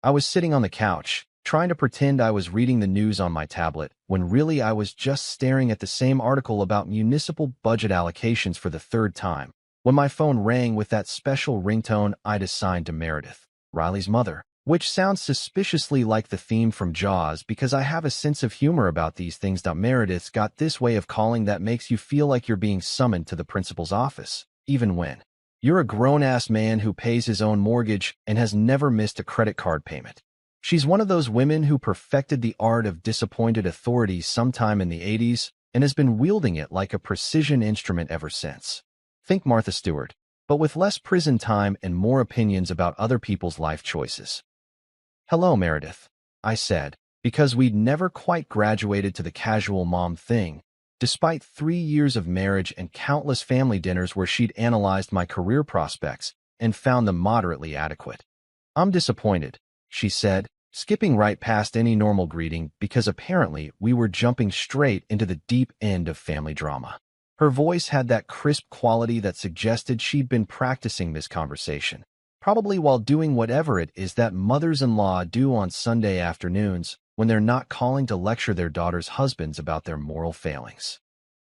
I was sitting on the couch, trying to pretend I was reading the news on my tablet, when really I was just staring at the same article about municipal budget allocations for the 3rd time, when my phone rang with that special ringtone I'd assigned to Meredith, Riley's mother. Which sounds suspiciously like the theme from Jaws because I have a sense of humor about these things. Meredith's got this way of calling that makes you feel like you're being summoned to the principal's office, even when you're a grown-ass man who pays his own mortgage and has never missed a credit card payment. She's one of those women who perfected the art of disappointed authority sometime in the 80s and has been wielding it like a precision instrument ever since. Think Martha Stewart, but with less prison time and more opinions about other people's life choices. Hello, Meredith, I said, because we'd never quite graduated to the casual mom thing, despite 3 years of marriage and countless family dinners where she'd analyzed my career prospects and found them moderately adequate. I'm disappointed, she said, skipping right past any normal greeting because apparently we were jumping straight into the deep end of family drama. Her voice had that crisp quality that suggested she'd been practicing this conversation. probably while doing whatever it is that mothers-in-law do on Sunday afternoons when they're not calling to lecture their daughters' husbands about their moral failings.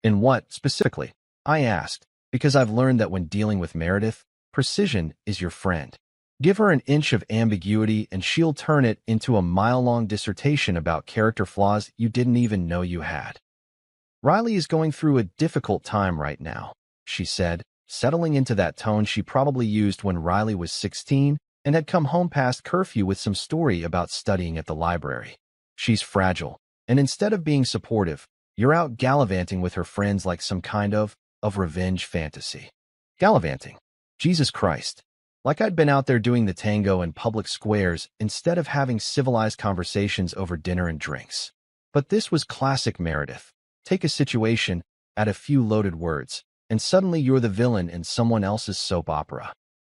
In what, specifically? I asked, because I've learned that when dealing with Meredith, precision is your friend. Give her an inch of ambiguity and she'll turn it into a mile-long dissertation about character flaws you didn't even know you had. Riley is going through a difficult time right now, she said, settling into that tone she probably used when Riley was 16 and had come home past curfew with some story about studying at the library. She's fragile, and instead of being supportive, you're out gallivanting with her friends like some kind of revenge fantasy. Gallivanting. Jesus Christ. Like I'd been out there doing the tango in public squares instead of having civilized conversations over dinner and drinks. But this was classic Meredith. Take a situation, add a few loaded words, and suddenly you're the villain in someone else's soap opera.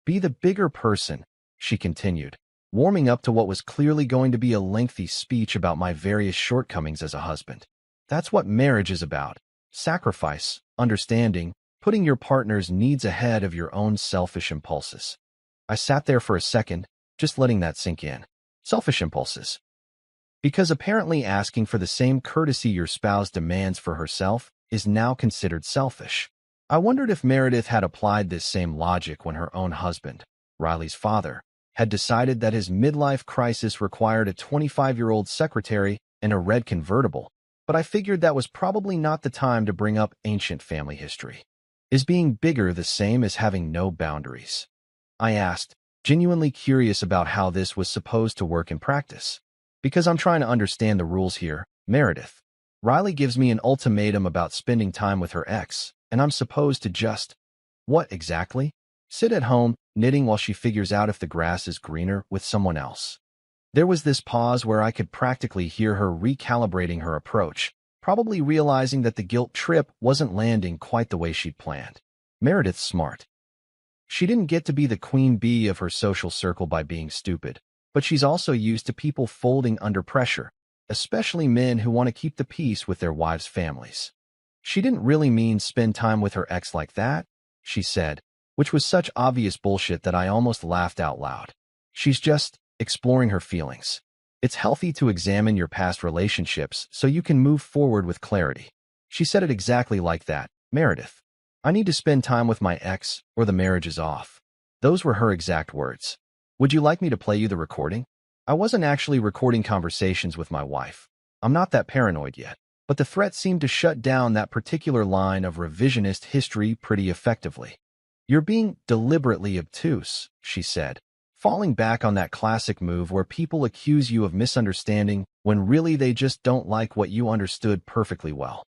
Be the bigger person, she continued, warming up to what was clearly going to be a lengthy speech about my various shortcomings as a husband. That's what marriage is about. Sacrifice, understanding, putting your partner's needs ahead of your own selfish impulses. I sat there for a second, just letting that sink in. Selfish impulses. Because apparently asking for the same courtesy your spouse demands for herself is now considered selfish. I wondered if Meredith had applied this same logic when her own husband, Riley's father, had decided that his midlife crisis required a 25-year-old secretary and a red convertible, but I figured that was probably not the time to bring up ancient family history. Is being bigger the same as having no boundaries? I asked, genuinely curious about how this was supposed to work in practice. Because I'm trying to understand the rules here, Meredith. Riley gives me an ultimatum about spending time with her ex, and I'm supposed to just, what exactly? Sit at home, knitting while she figures out if the grass is greener with someone else. There was this pause where I could practically hear her recalibrating her approach, probably realizing that the guilt trip wasn't landing quite the way she'd planned. Meredith's smart. She didn't get to be the queen bee of her social circle by being stupid, but she's also used to people folding under pressure, especially men who want to keep the peace with their wives' families. She didn't really mean spend time with her ex like that, she said, which was such obvious bullshit that I almost laughed out loud. She's just exploring her feelings. It's healthy to examine your past relationships so you can move forward with clarity. She said it exactly like that, Meredith. I need to spend time with my ex or the marriage is off. Those were her exact words. Would you like me to play you the recording? I wasn't actually recording conversations with my wife. I'm not that paranoid yet. But the threat seemed to shut down that particular line of revisionist history pretty effectively. You're being deliberately obtuse, she said, falling back on that classic move where people accuse you of misunderstanding when really they just don't like what you understood perfectly well.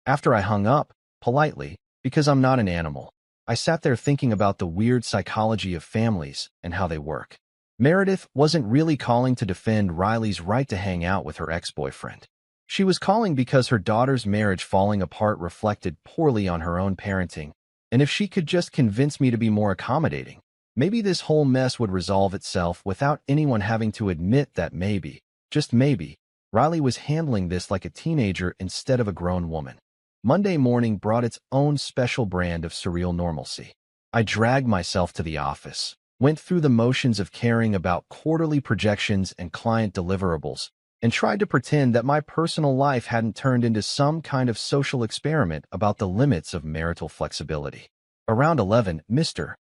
After I hung up, politely, because I'm not an animal, I sat there thinking about the weird psychology of families and how they work. Meredith wasn't really calling to defend Riley's right to hang out with her ex-boyfriend. She was calling because her daughter's marriage falling apart reflected poorly on her own parenting, and if she could just convince me to be more accommodating, maybe this whole mess would resolve itself without anyone having to admit that maybe, just maybe, Riley was handling this like a teenager instead of a grown woman. Monday morning brought its own special brand of surreal normalcy. I dragged myself to the office, went through the motions of caring about quarterly projections and client deliverables, and tried to pretend that my personal life hadn't turned into some kind of social experiment about the limits of marital flexibility. Around 11, Mr.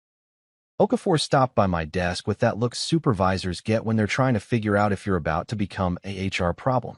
Okafor stopped by my desk with that look supervisors get when they're trying to figure out if you're about to become a HR problem.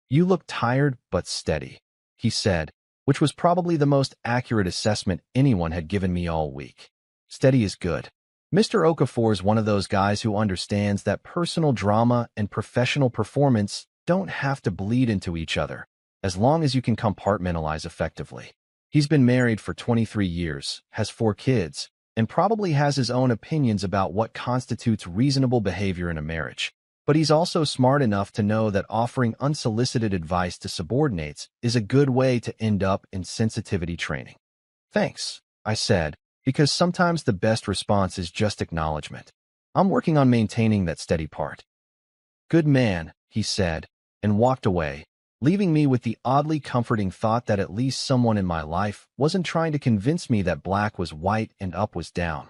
You look tired but steady, he said, which was probably the most accurate assessment anyone had given me all week. Steady is good. Mr. Okafor is one of those guys who understands that personal drama and professional performance don't have to bleed into each other, as long as you can compartmentalize effectively. He's been married for 23 years, has 4 kids, and probably has his own opinions about what constitutes reasonable behavior in a marriage. But he's also smart enough to know that offering unsolicited advice to subordinates is a good way to end up in sensitivity training. Thanks, I said, because sometimes the best response is just acknowledgement. I'm working on maintaining that steady part. Good man, he said, and walked away, leaving me with the oddly comforting thought that at least someone in my life wasn't trying to convince me that black was white and up was down.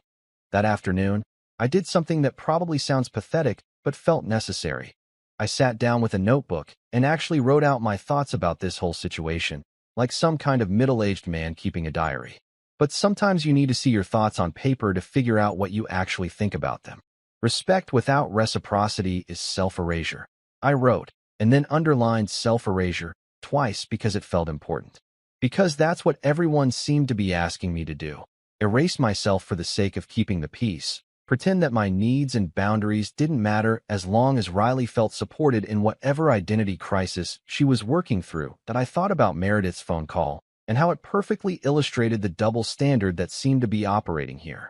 That afternoon, I did something that probably sounds pathetic, but felt necessary. I sat down with a notebook and actually wrote out my thoughts about this whole situation, like some kind of middle-aged man keeping a diary. But sometimes you need to see your thoughts on paper to figure out what you actually think about them. Respect without reciprocity is self-erasure. I wrote, and then underlined self-erasure twice because it felt important. Because that's what everyone seemed to be asking me to do. Erase myself for the sake of keeping the peace. Pretend that my needs and boundaries didn't matter as long as Riley felt supported in whatever identity crisis she was working through. That I thought about Meredith's phone call and how it perfectly illustrated the double standard that seemed to be operating here.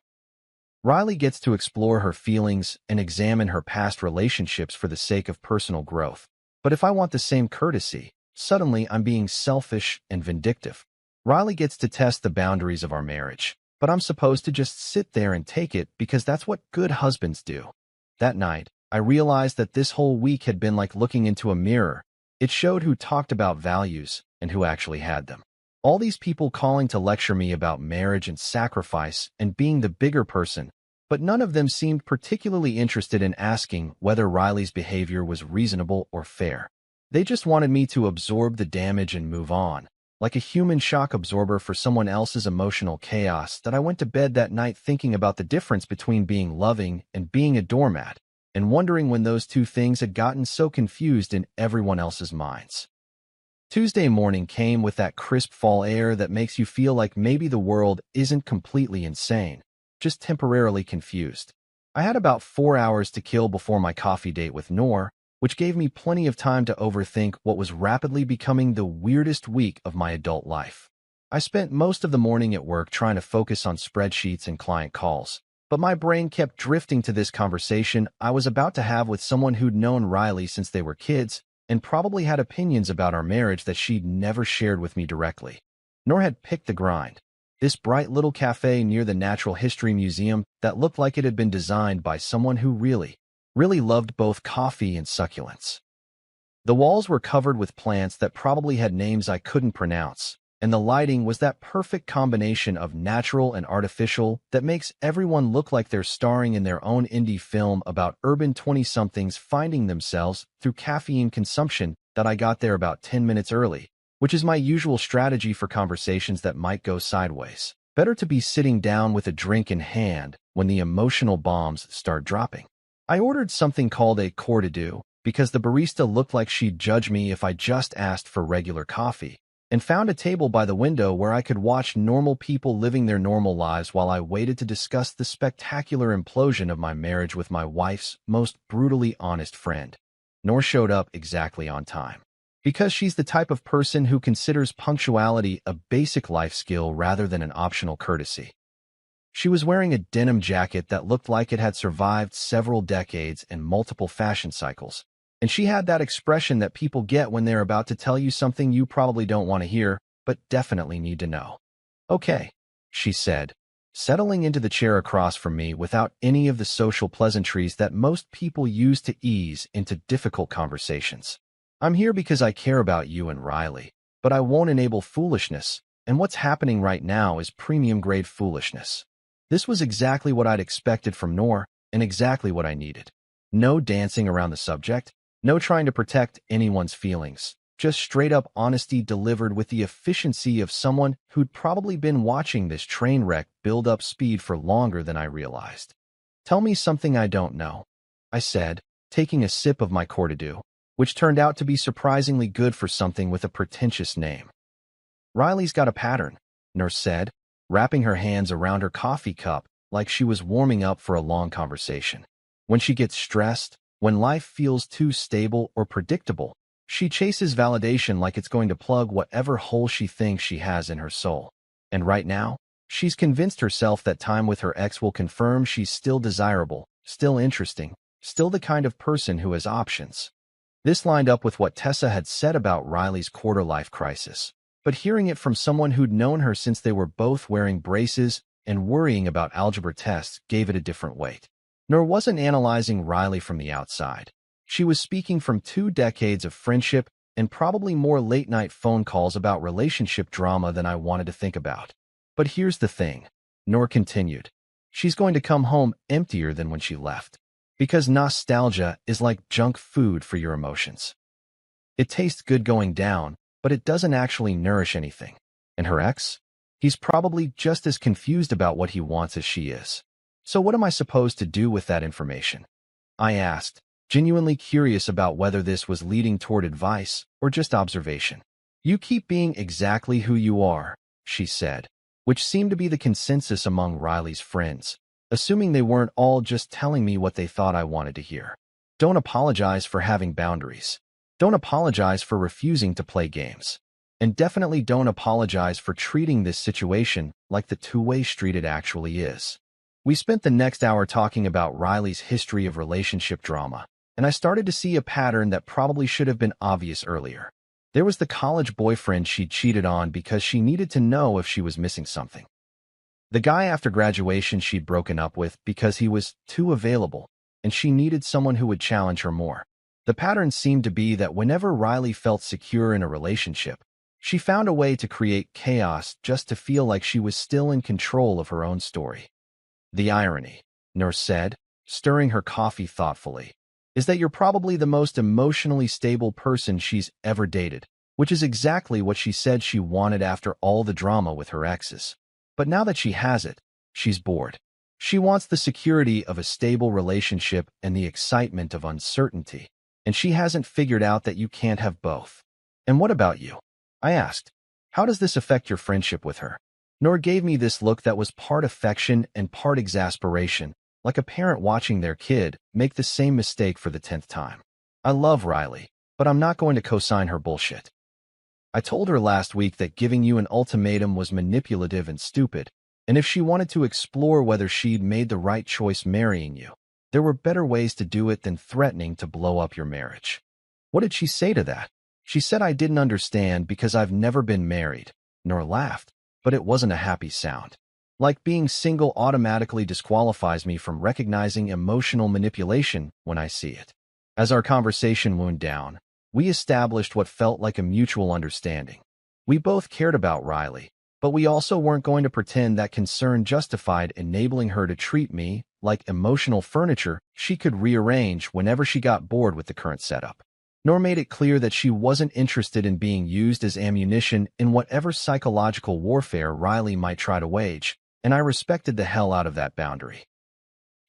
Riley gets to explore her feelings and examine her past relationships for the sake of personal growth. But if I want the same courtesy, suddenly I'm being selfish and vindictive. Riley gets to test the boundaries of our marriage, but I'm supposed to just sit there and take it because that's what good husbands do. That night, I realized that this whole week had been like looking into a mirror. It showed who talked about values and who actually had them. All these people calling to lecture me about marriage and sacrifice and being the bigger person, but none of them seemed particularly interested in asking whether Riley's behavior was reasonable or fair. They just wanted me to absorb the damage and move on, like a human shock absorber for someone else's emotional chaos. That I went to bed that night thinking about the difference between being loving and being a doormat, and wondering when those two things had gotten so confused in everyone else's minds. Tuesday morning came with that crisp fall air that makes you feel like maybe the world isn't completely insane, just temporarily confused. I had about 4 hours to kill before my coffee date with Noor, which gave me plenty of time to overthink what was rapidly becoming the weirdest week of my adult life. I spent most of the morning at work trying to focus on spreadsheets and client calls, but my brain kept drifting to this conversation I was about to have with someone who'd known Riley since they were kids and probably had opinions about our marriage that she'd never shared with me directly. Noor had picked the grind, this bright little cafe near the Natural History Museum that looked like it had been designed by someone who really loved both coffee and succulents. The walls were covered with plants that probably had names I couldn't pronounce, and the lighting was that perfect combination of natural and artificial that makes everyone look like they're starring in their own indie film about urban 20-somethings finding themselves through caffeine consumption. That I got there about 10 minutes early, which is my usual strategy for conversations that might go sideways. Better to be sitting down with a drink in hand when the emotional bombs start dropping. I ordered something called a cours de deux because the barista looked like she'd judge me if I just asked for regular coffee, and found a table by the window where I could watch normal people living their normal lives while I waited to discuss the spectacular implosion of my marriage with my wife's most brutally honest friend. Noor showed up exactly on time, because she's the type of person who considers punctuality a basic life skill rather than an optional courtesy. She was wearing a denim jacket that looked like it had survived several decades and multiple fashion cycles, and she had that expression that people get when they're about to tell you something you probably don't want to hear, but definitely need to know. "Okay," she said, settling into the chair across from me without any of the social pleasantries that most people use to ease into difficult conversations. "I'm here because I care about you and Riley, but I won't enable foolishness, and what's happening right now is premium-grade foolishness." This was exactly what I'd expected from Noor, and exactly what I needed. No dancing around the subject, no trying to protect anyone's feelings, just straight-up honesty delivered with the efficiency of someone who'd probably been watching this train wreck build up speed for longer than I realized. "Tell me something I don't know," I said, taking a sip of my cours de deux, which turned out to be surprisingly good for something with a pretentious name. "Riley's got a pattern," Noor said, wrapping her hands around her coffee cup like she was warming up for a long conversation. "When she gets stressed, when life feels too stable or predictable, she chases validation like it's going to plug whatever hole she thinks she has in her soul. And right now, she's convinced herself that time with her ex will confirm she's still desirable, still interesting, still the kind of person who has options." This lined up with what Tessa had said about Riley's quarter-life crisis, but hearing it from someone who'd known her since they were both wearing braces and worrying about algebra tests gave it a different weight. Noor wasn't analyzing Riley from the outside. She was speaking from 2 decades of friendship and probably more late-night phone calls about relationship drama than I wanted to think about. "But here's the thing," Noor continued. she's going to come home emptier than when she left. Because nostalgia is like junk food for your emotions. It tastes good going down, but it doesn't actually nourish anything. And her ex? He's probably just as confused about what he wants as she is. So what am I supposed to do with that information? I asked, genuinely curious about whether this was leading toward advice or just observation. You keep being exactly who you are, she said, which seemed to be the consensus among Riley's friends, assuming they weren't all just telling me what they thought I wanted to hear. Don't apologize for having boundaries. Don't apologize for refusing to play games. And definitely don't apologize for treating this situation like the two-way street it actually is. We spent the next hour talking about Riley's history of relationship drama, and I started to see a pattern that probably should have been obvious earlier. There was the college boyfriend she'd cheated on because she needed to know if she was missing something. The guy after graduation she'd broken up with because he was too available, and she needed someone who would challenge her more. The pattern seemed to be that whenever Riley felt secure in a relationship, she found a way to create chaos just to feel like she was still in control of her own story. The irony, Noor said, stirring her coffee thoughtfully, is that you're probably the most emotionally stable person she's ever dated, which is exactly what she said she wanted after all the drama with her exes. But now that she has it, she's bored. She wants the security of a stable relationship and the excitement of uncertainty, and she hasn't figured out that you can't have both. And what about you? I asked. How does this affect your friendship with her? Noor gave me this look that was part affection and part exasperation, like a parent watching their kid make the same mistake for the 10th time. I love Riley, but I'm not going to co-sign her bullshit. I told her last week that giving you an ultimatum was manipulative and stupid, and if she wanted to explore whether she'd made the right choice marrying you, there were better ways to do it than threatening to blow up your marriage. What did she say to that? She said I didn't understand because I've never been married. Noor laughed, but it wasn't a happy sound. Like being single automatically disqualifies me from recognizing emotional manipulation when I see it. As our conversation wound down, we established what felt like a mutual understanding. We both cared about Riley, but we also weren't going to pretend that concern justified enabling her to treat me like emotional furniture she could rearrange whenever she got bored with the current setup. Noor made it clear that she wasn't interested in being used as ammunition in whatever psychological warfare Riley might try to wage, and I respected the hell out of that boundary.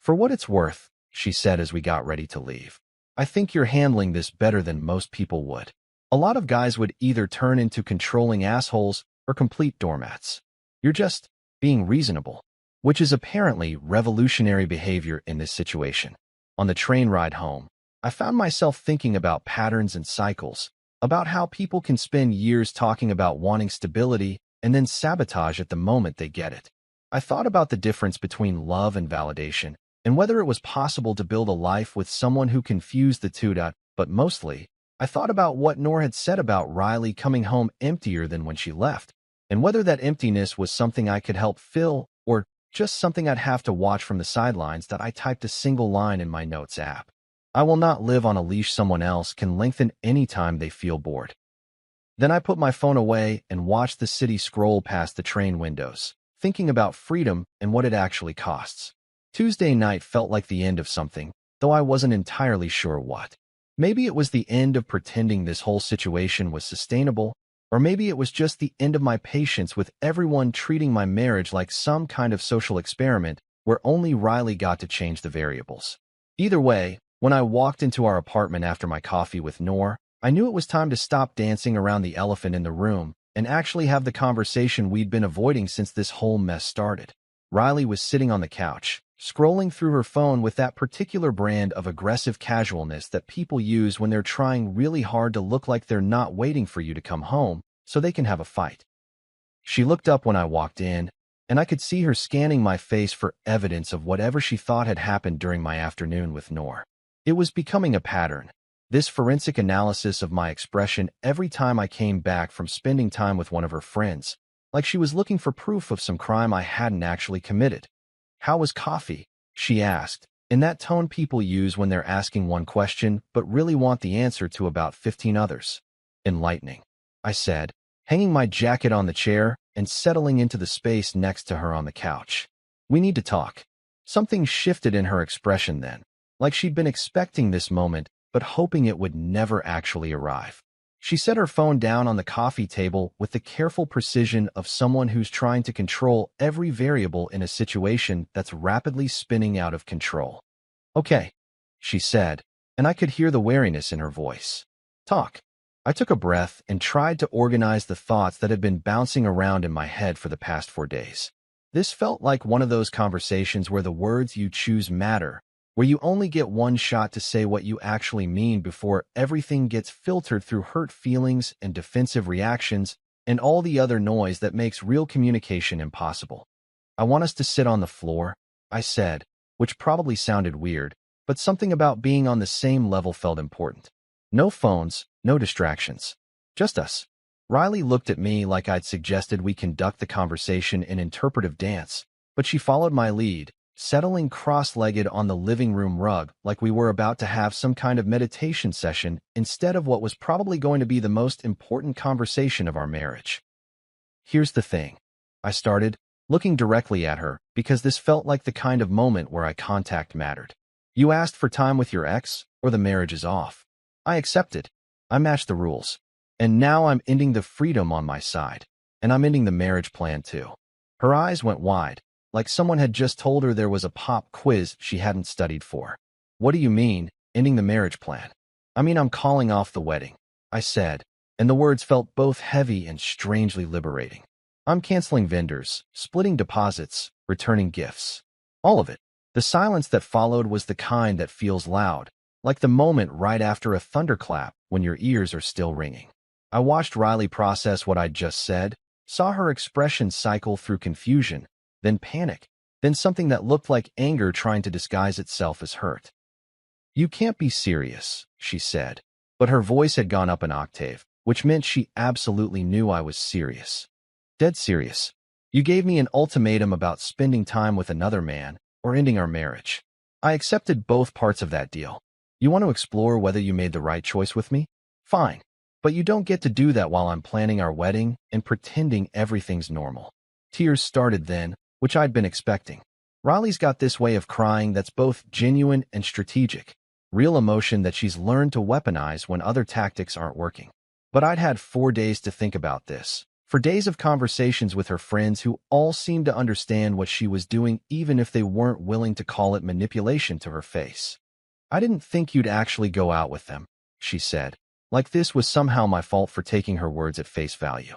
For what it's worth, she said as we got ready to leave, I think you're handling this better than most people would. A lot of guys would either turn into controlling assholes or complete doormats. You're just being reasonable, which is apparently revolutionary behavior in this situation. On the train ride home, I found myself thinking about patterns and cycles, about how people can spend years talking about wanting stability and then sabotage at the moment they get it. I thought about the difference between love and validation, and whether it was possible to build a life with someone who confused the two. But mostly, I thought about what Noor had said about Riley coming home emptier than when she left, and whether that emptiness was something I could help fill or just something I'd have to watch from the sidelines. That I typed a single line in my notes app. I will not live on a leash someone else can lengthen any time they feel bored. Then I put my phone away and watched the city scroll past the train windows, thinking about freedom and what it actually costs. Tuesday night felt like the end of something, though I wasn't entirely sure what. Maybe it was the end of pretending this whole situation was sustainable, or maybe it was just the end of my patience with everyone treating my marriage like some kind of social experiment where only Riley got to change the variables. Either way, when I walked into our apartment after my coffee with Noor, I knew it was time to stop dancing around the elephant in the room and actually have the conversation we'd been avoiding since this whole mess started. Riley was sitting on the couch, scrolling through her phone with that particular brand of aggressive casualness that people use when they're trying really hard to look like they're not waiting for you to come home so they can have a fight. She looked up when I walked in, and I could see her scanning my face for evidence of whatever she thought had happened during my afternoon with Noor. It was becoming a pattern, this forensic analysis of my expression every time I came back from spending time with one of her friends, like she was looking for proof of some crime I hadn't actually committed. How was coffee? She asked, in that tone people use when they're asking one question but really want the answer to about 15 others. Enlightening, I said, hanging my jacket on the chair and settling into the space next to her on the couch. We need to talk. Something shifted in her expression then, like she'd been expecting this moment, but hoping it would never actually arrive. She set her phone down on the coffee table with the careful precision of someone who's trying to control every variable in a situation that's rapidly spinning out of control. "Okay," she said, and I could hear the wariness in her voice. "Talk." I took a breath and tried to organize the thoughts that had been bouncing around in my head for the past 4 days. This felt like one of those conversations where the words you choose matter, where you only get one shot to say what you actually mean before everything gets filtered through hurt feelings and defensive reactions and all the other noise that makes real communication impossible. "I want us to sit on the floor," I said, which probably sounded weird, but something about being on the same level felt important. "No phones, no distractions. Just us." Riley looked at me like I'd suggested we conduct the conversation in interpretive dance, but she followed my lead, settling cross-legged on the living room rug like we were about to have some kind of meditation session instead of what was probably going to be the most important conversation of our marriage. "Here's the thing," I started, looking directly at her because this felt like the kind of moment where eye contact mattered. "You asked for time with your ex, or the marriage is off. I accepted. I matched the rules. And now I'm ending the freedom on my side. And I'm ending the marriage plan too." Her eyes went wide, like someone had just told her there was a pop quiz she hadn't studied for. "What do you mean, ending the marriage plan?" "I mean I'm calling off the wedding," I said, and the words felt both heavy and strangely liberating. "I'm canceling vendors, splitting deposits, returning gifts. All of it." The silence that followed was the kind that feels loud, like the moment right after a thunderclap when your ears are still ringing. I watched Riley process what I'd just said, saw her expression cycle through confusion, then panic, then something that looked like anger trying to disguise itself as hurt. "You can't be serious," she said, but her voice had gone up an octave, which meant she absolutely knew I was serious. "Dead serious. You gave me an ultimatum about spending time with another man or ending our marriage. I accepted both parts of that deal. You want to explore whether you made the right choice with me? Fine. But you don't get to do that while I'm planning our wedding and pretending everything's normal." Tears started then, which I'd been expecting. Riley's got this way of crying that's both genuine and strategic, real emotion that she's learned to weaponize when other tactics aren't working. But I'd had 4 days to think about this, for days of conversations with her friends who all seemed to understand what she was doing even if they weren't willing to call it manipulation to her face. "I didn't think you'd actually go out with them," she said, like this was somehow my fault for taking her words at face value.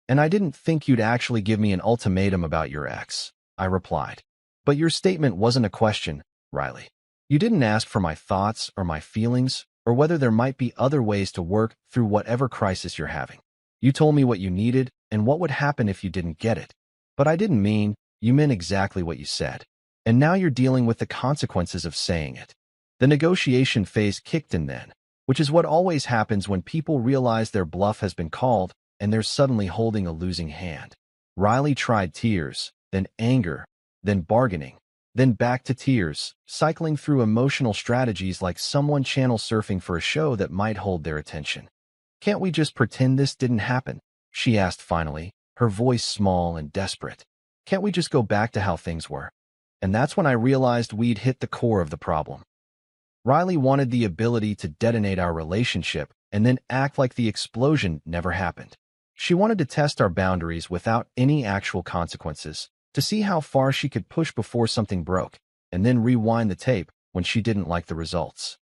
"And I didn't think you'd actually give me an ultimatum about your ex," I replied. "But your statement wasn't a question, Riley. You didn't ask for my thoughts or my feelings or whether there might be other ways to work through whatever crisis you're having. You told me what you needed and what would happen if you didn't get it. But I didn't mean, you meant exactly what you said. And now you're dealing with the consequences of saying it." The negotiation phase kicked in then, which is what always happens when people realize their bluff has been called and they're suddenly holding a losing hand. Riley tried tears, then anger, then bargaining, then back to tears, cycling through emotional strategies like someone channel surfing for a show that might hold their attention. "Can't we just pretend this didn't happen?" she asked finally, her voice small and desperate. "Can't we just go back to how things were?" And that's when I realized we'd hit the core of the problem. Riley wanted the ability to detonate our relationship and then act like the explosion never happened. She wanted to test our boundaries without any actual consequences, to see how far she could push before something broke, and then rewind the tape when she didn't like the results.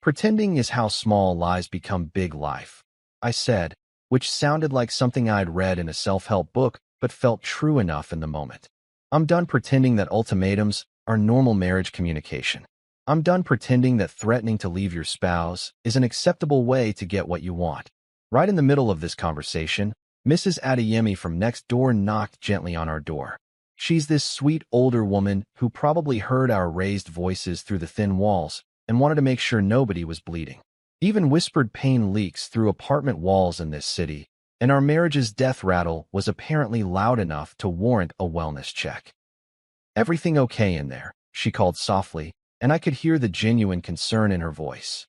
"Pretending is how small lies become big life," I said, which sounded like something I'd read in a self-help book but felt true enough in the moment. "I'm done pretending that ultimatums are normal marriage communication. I'm done pretending that threatening to leave your spouse is an acceptable way to get what you want." Right in the middle of this conversation, Mrs. Adeyemi from next door knocked gently on our door. She's this sweet older woman who probably heard our raised voices through the thin walls and wanted to make sure nobody was bleeding. Even whispered pain leaks through apartment walls in this city, and our marriage's death rattle was apparently loud enough to warrant a wellness check. "Everything okay in there?" she called softly, and I could hear the genuine concern in her voice.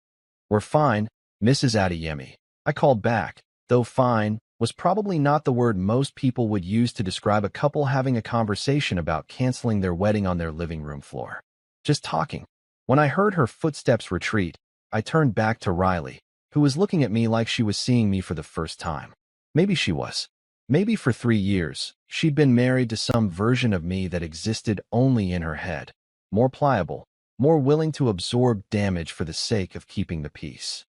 "We're fine, Mrs. Adeyemi," I called back, though fine was probably not the word most people would use to describe a couple having a conversation about canceling their wedding on their living room floor. Just talking. When I heard her footsteps retreat, I turned back to Riley, who was looking at me like she was seeing me for the first time. Maybe she was. Maybe for 3 years, she'd been married to some version of me that existed only in her head. More pliable, more willing to absorb damage for the sake of keeping the peace.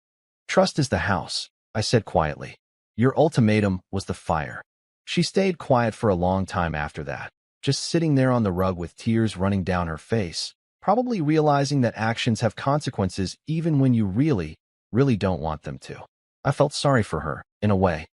Trust is the house, I said quietly. Your ultimatum was the fire. She stayed quiet for a long time after that, just sitting there on the rug with tears running down her face, probably realizing that actions have consequences even when you really don't want them to. I felt sorry for her, in a way.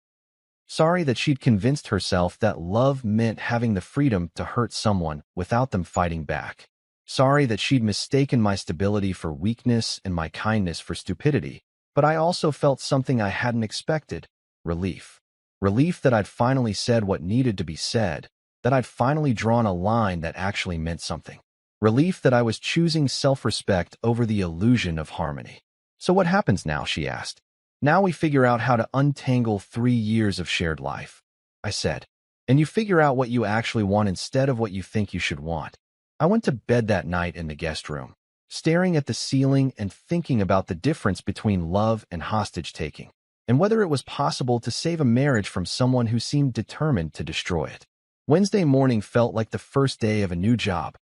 Sorry that she'd convinced herself that love meant having the freedom to hurt someone without them fighting back. Sorry that she'd mistaken my stability for weakness and my kindness for stupidity. But I also felt something I hadn't expected. Relief. Relief that I'd finally said what needed to be said, that I'd finally drawn a line that actually meant something. Relief that I was choosing self-respect over the illusion of harmony. So what happens now, she asked. Now we figure out how to untangle 3 years of shared life, I said. And you figure out what you actually want instead of what you think you should want. I went to bed that night in the guest room, staring at the ceiling and thinking about the difference between love and hostage-taking, and whether it was possible to save a marriage from someone who seemed determined to destroy it. Wednesday morning felt like the first day of a new job,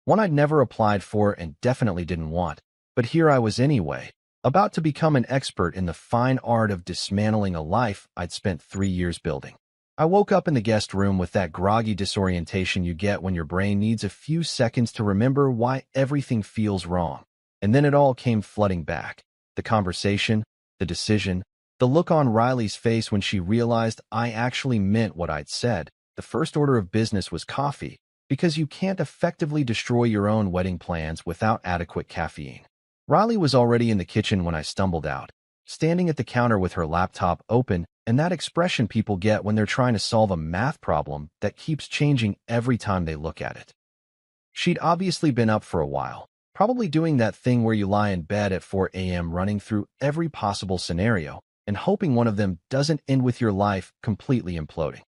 one I'd never applied for and definitely didn't want, but here I was anyway, about to become an expert in the fine art of dismantling a life I'd spent 3 years building. I woke up in the guest room with that groggy disorientation you get when your brain needs a few seconds to remember why everything feels wrong. And then it all came flooding back. The conversation, the decision, the look on Riley's face when she realized I actually meant what I'd said. The first order of business was coffee, because you can't effectively destroy your own wedding plans without adequate caffeine. Riley was already in the kitchen when I stumbled out, standing at the counter with her laptop open, and that expression people get when they're trying to solve a math problem that keeps changing every time they look at it. She'd obviously been up for a while, probably doing that thing where you lie in bed at 4 a.m. running through every possible scenario and hoping one of them doesn't end with your life completely imploding.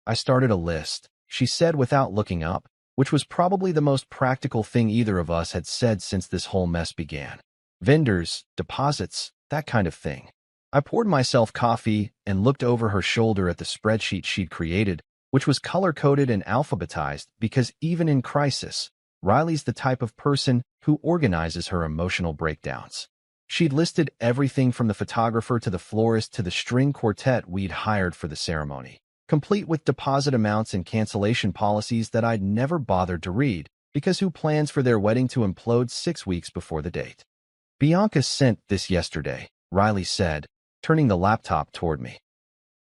I started a list, she said without looking up, which was probably the most practical thing either of us had said since this whole mess began. Vendors, deposits, that kind of thing. I poured myself coffee and looked over her shoulder at the spreadsheet she'd created, which was color-coded and alphabetized because even in crisis, Riley's the type of person who organizes her emotional breakdowns. She'd listed everything from the photographer to the florist to the string quartet we'd hired for the ceremony, complete with deposit amounts and cancellation policies that I'd never bothered to read, because who plans for their wedding to implode 6 weeks before the date? Bianca sent this yesterday, Riley said, turning the laptop toward me.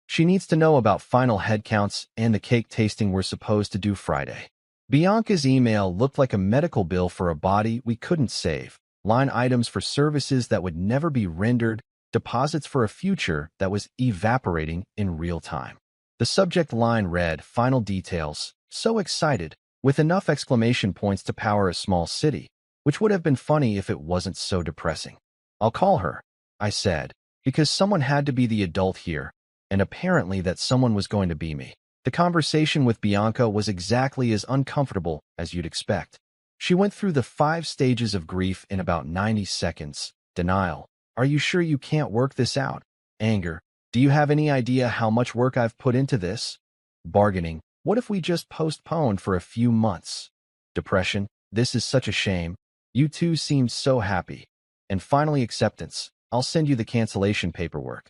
She needs to know about final head counts and the cake tasting we're supposed to do Friday. Bianca's email looked like a medical bill for a body we couldn't save, line items for services that would never be rendered, deposits for a future that was evaporating in real time. The subject line read, "Final details, so excited," with enough exclamation points to power a small city, which would have been funny if it wasn't so depressing. I'll call her, I said, because someone had to be the adult here, and apparently that someone was going to be me. The conversation with Bianca was exactly as uncomfortable as you'd expect. She went through the 5 stages of grief in about 90 seconds. Denial. Are you sure you can't work this out? Anger. Do you have any idea how much work I've put into this? Bargaining. What if we just postponed for a few months? Depression. This is such a shame. You two seemed so happy. And finally, acceptance. I'll send you the cancellation paperwork.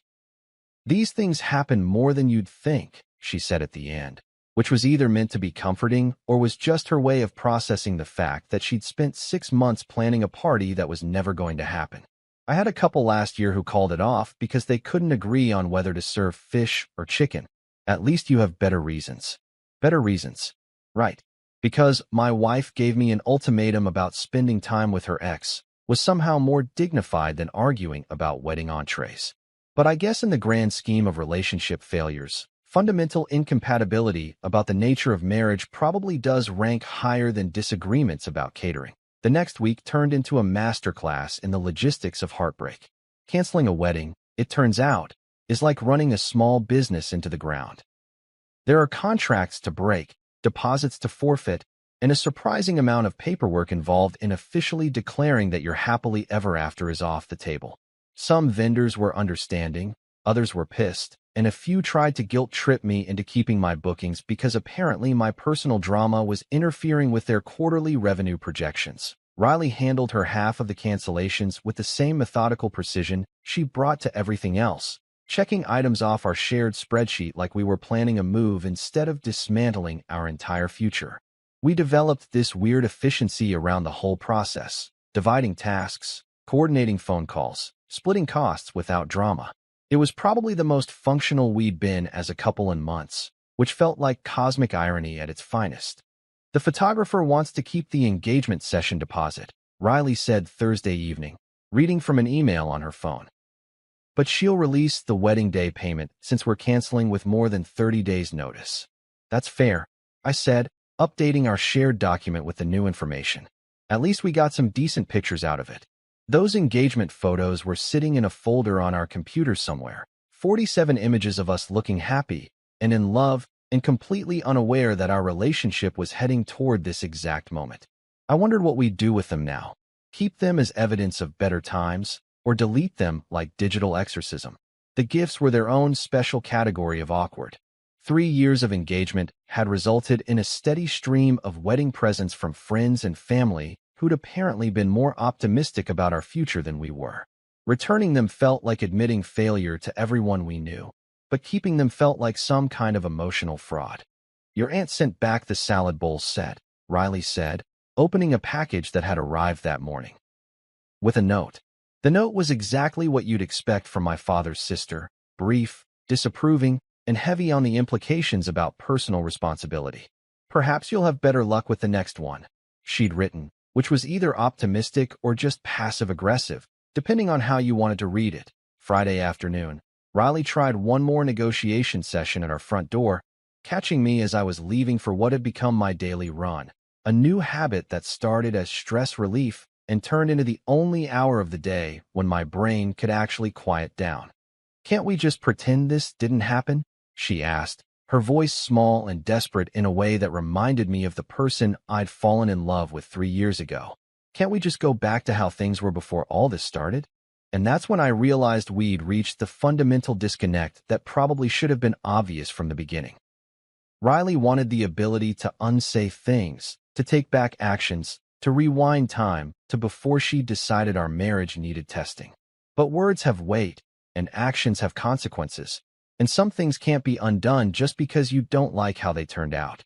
These things happen more than you'd think, she said at the end, which was either meant to be comforting or was just her way of processing the fact that she'd spent 6 months planning a party that was never going to happen. I had a couple last year who called it off because they couldn't agree on whether to serve fish or chicken. At least you have better reasons. Better reasons. Right. Because my wife gave me an ultimatum about spending time with her ex was somehow more dignified than arguing about wedding entrees. But I guess in the grand scheme of relationship failures, fundamental incompatibility about the nature of marriage probably does rank higher than disagreements about catering. The next week turned into a masterclass in the logistics of heartbreak. Canceling a wedding, it turns out, is like running a small business into the ground. There are contracts to break, deposits to forfeit, and a surprising amount of paperwork involved in officially declaring that your happily ever after is off the table. Some vendors were understanding, others were pissed, and a few tried to guilt-trip me into keeping my bookings because apparently my personal drama was interfering with their quarterly revenue projections. Riley handled her half of the cancellations with the same methodical precision she brought to everything else, checking items off our shared spreadsheet like we were planning a move instead of dismantling our entire future. We developed this weird efficiency around the whole process, dividing tasks, coordinating phone calls, splitting costs without drama. It was probably the most functional we'd been as a couple in months, which felt like cosmic irony at its finest. The photographer wants to keep the engagement session deposit, Riley said Thursday evening, reading from an email on her phone. But she'll release the wedding day payment since we're canceling with more than 30 days' notice. That's fair, I said, updating our shared document with the new information. At least we got some decent pictures out of it. Those engagement photos were sitting in a folder on our computer somewhere, 47 images of us looking happy and in love and completely unaware that our relationship was heading toward this exact moment. I wondered what we'd do with them now. Keep them as evidence of better times, or delete them like digital exorcism. The gifts were their own special category of awkward. 3 years of engagement had resulted in a steady stream of wedding presents from friends and family who'd apparently been more optimistic about our future than we were. Returning them felt like admitting failure to everyone we knew, but keeping them felt like some kind of emotional fraud. Your aunt sent back the salad bowl set, Riley said, opening a package that had arrived that morning. With a note. The note was exactly what you'd expect from my father's sister, brief, disapproving, and heavy on the implications about personal responsibility. Perhaps you'll have better luck with the next one, she'd written, which was either optimistic or just passive-aggressive, depending on how you wanted to read it. Friday afternoon, Riley tried one more negotiation session at our front door, catching me as I was leaving for what had become my daily run, a new habit that started as stress relief and turned into the only hour of the day when my brain could actually quiet down. "Can't we just pretend this didn't happen?" she asked, her voice small and desperate in a way that reminded me of the person I'd fallen in love with 3 years ago. "Can't we just go back to how things were before all this started?" And that's when I realized we'd reached the fundamental disconnect that probably should have been obvious from the beginning. Riley wanted the ability to unsay things, to take back actions, to rewind time to before she decided our marriage needed testing. But words have weight, and actions have consequences, and some things can't be undone just because you don't like how they turned out.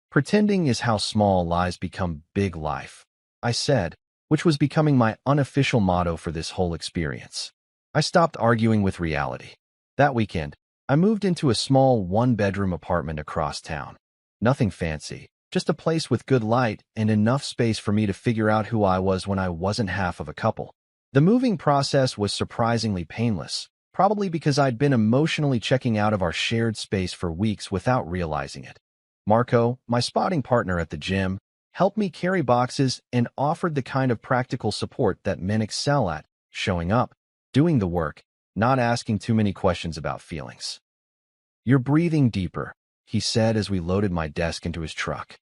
Pretending is how small lies become big life, I said, which was becoming my unofficial motto for this whole experience. I stopped arguing with reality. That weekend, I moved into a small one-bedroom apartment across town. Nothing fancy, just a place with good light and enough space for me to figure out who I was when I wasn't half of a couple. The moving process was surprisingly painless, probably because I'd been emotionally checking out of our shared space for weeks without realizing it. Marco, my spotting partner at the gym, helped me carry boxes and offered the kind of practical support that men excel at, showing up, doing the work, not asking too many questions about feelings. "You're breathing deeper," he said as we loaded my desk into his truck.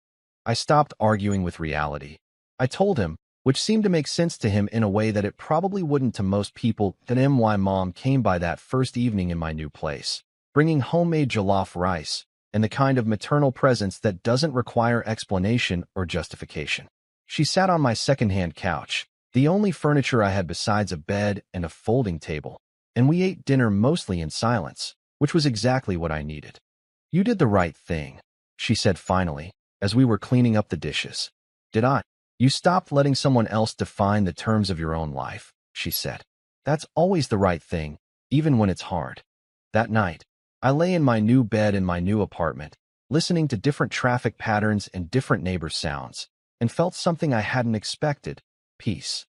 I stopped arguing with reality. I told him, which seemed to make sense to him in a way that it probably wouldn't to most people, that my mom came by that first evening in my new place, bringing homemade jollof rice, and the kind of maternal presence that doesn't require explanation or justification. She sat on my secondhand couch, the only furniture I had besides a bed and a folding table, and we ate dinner mostly in silence, which was exactly what I needed. "You did the right thing," she said finally, as we were cleaning up the dishes. "Did I?" "You stopped letting someone else define the terms of your own life," she said. "That's always the right thing, even when it's hard." That night, I lay in my new bed in my new apartment, listening to different traffic patterns and different neighbor sounds, and felt something I hadn't expected: peace.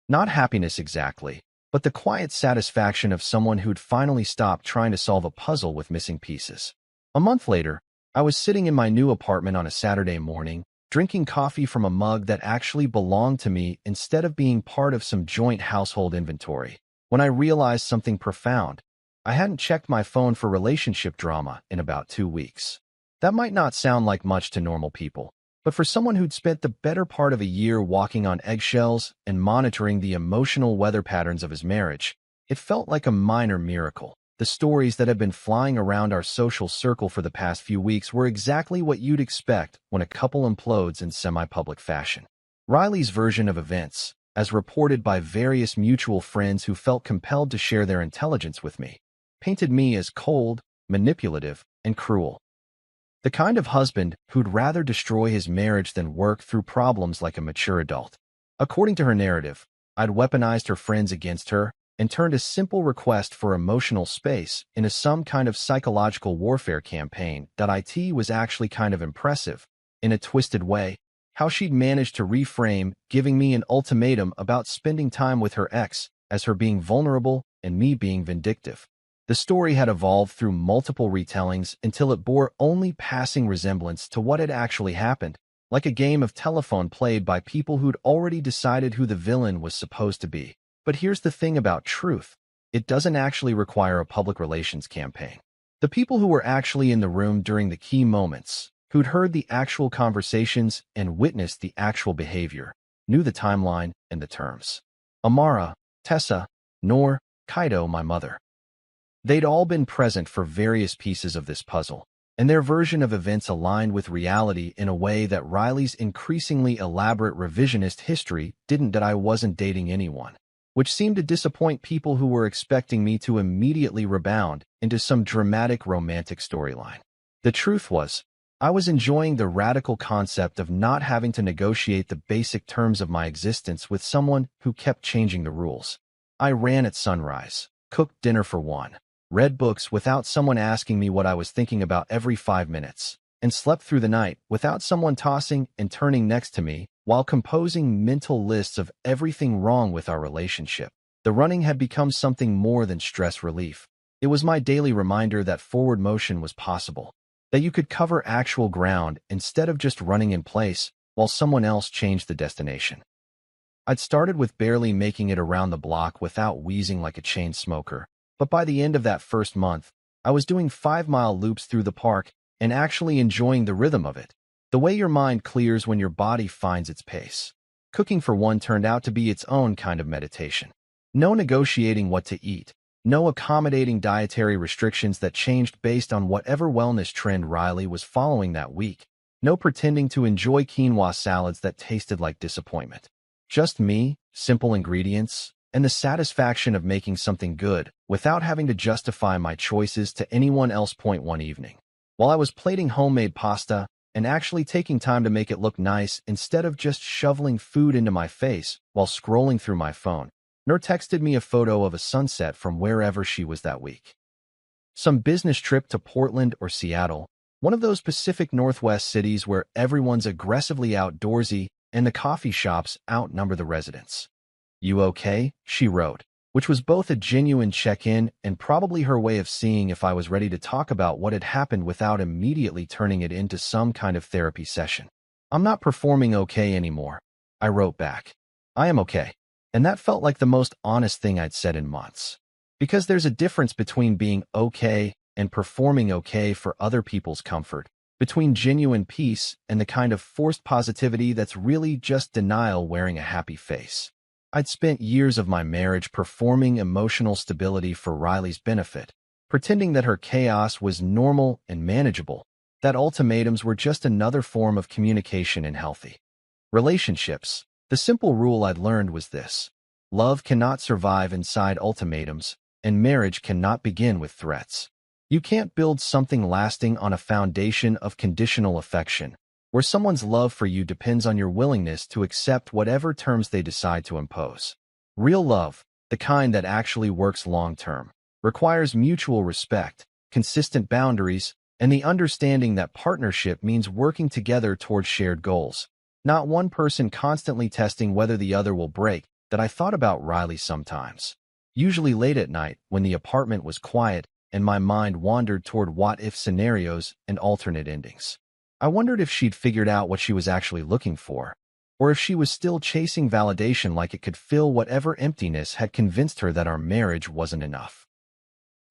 Not happiness exactly, but the quiet satisfaction of someone who'd finally stopped trying to solve a puzzle with missing pieces. A month later, I was sitting in my new apartment on a Saturday morning, drinking coffee from a mug that actually belonged to me instead of being part of some joint household inventory, when I realized something profound. I hadn't checked my phone for relationship drama in about 2 weeks. That might not sound like much to normal people, but for someone who'd spent the better part of a year walking on eggshells and monitoring the emotional weather patterns of his marriage, it felt like a minor miracle. The stories that had been flying around our social circle for the past few weeks were exactly what you'd expect when a couple implodes in semi-public fashion. Riley's version of events, as reported by various mutual friends who felt compelled to share their intelligence with me, painted me as cold, manipulative, and cruel. The kind of husband who'd rather destroy his marriage than work through problems like a mature adult. According to her narrative, I'd weaponized her friends against her and turned a simple request for emotional space into some kind of psychological warfare campaign. It was actually kind of impressive, in a twisted way, how she'd managed to reframe giving me an ultimatum about spending time with her ex as her being vulnerable and me being vindictive. The story had evolved through multiple retellings until it bore only passing resemblance to what had actually happened, like a game of telephone played by people who'd already decided who the villain was supposed to be. But here's the thing about truth. It doesn't actually require a public relations campaign. The people who were actually in the room during the key moments, who'd heard the actual conversations and witnessed the actual behavior, knew the timeline and the terms. Amara, Tessa, Noor, Kaido, my mother. They'd all been present for various pieces of this puzzle, and their version of events aligned with reality in a way that Riley's increasingly elaborate revisionist history didn't. That I wasn't dating anyone, which seemed to disappoint people who were expecting me to immediately rebound into some dramatic romantic storyline. The truth was, I was enjoying the radical concept of not having to negotiate the basic terms of my existence with someone who kept changing the rules. I ran at sunrise, cooked dinner for one, read books without someone asking me what I was thinking about every 5 minutes, and slept through the night without someone tossing and turning next to me while composing mental lists of everything wrong with our relationship. The running had become something more than stress relief. It was my daily reminder that forward motion was possible, that you could cover actual ground instead of just running in place while someone else changed the destination. I'd started with barely making it around the block without wheezing like a chain smoker. But by the end of that first month, I was doing 5-mile loops through the park and actually enjoying the rhythm of it, the way your mind clears when your body finds its pace. Cooking for one turned out to be its own kind of meditation. No negotiating what to eat, no accommodating dietary restrictions that changed based on whatever wellness trend Riley was following that week, no pretending to enjoy quinoa salads that tasted like disappointment. Just me, simple ingredients, and the satisfaction of making something good without having to justify my choices to anyone else. One evening, while I was plating homemade pasta and actually taking time to make it look nice instead of just shoveling food into my face while scrolling through my phone, Noor texted me a photo of a sunset from wherever she was that week. Some business trip to Portland or Seattle, one of those Pacific Northwest cities where everyone's aggressively outdoorsy and the coffee shops outnumber the residents. "You okay?" she wrote, which was both a genuine check-in and probably her way of seeing if I was ready to talk about what had happened without immediately turning it into some kind of therapy session. "I'm not performing okay anymore," I wrote back. "I am okay." And that felt like the most honest thing I'd said in months. Because there's a difference between being okay and performing okay for other people's comfort, between genuine peace and the kind of forced positivity that's really just denial wearing a happy face. I'd spent years of my marriage performing emotional stability for Riley's benefit, pretending that her chaos was normal and manageable, that ultimatums were just another form of communication in healthy relationships. The simple rule I'd learned was this: love cannot survive inside ultimatums, and marriage cannot begin with threats. You can't build something lasting on a foundation of conditional affection, where someone's love for you depends on your willingness to accept whatever terms they decide to impose. Real love, the kind that actually works long-term, requires mutual respect, consistent boundaries, and the understanding that partnership means working together towards shared goals, not one person constantly testing whether the other will break. That I thought about Riley sometimes, usually late at night when the apartment was quiet and my mind wandered toward what-if scenarios and alternate endings. I wondered if she'd figured out what she was actually looking for, or if she was still chasing validation like it could fill whatever emptiness had convinced her that our marriage wasn't enough.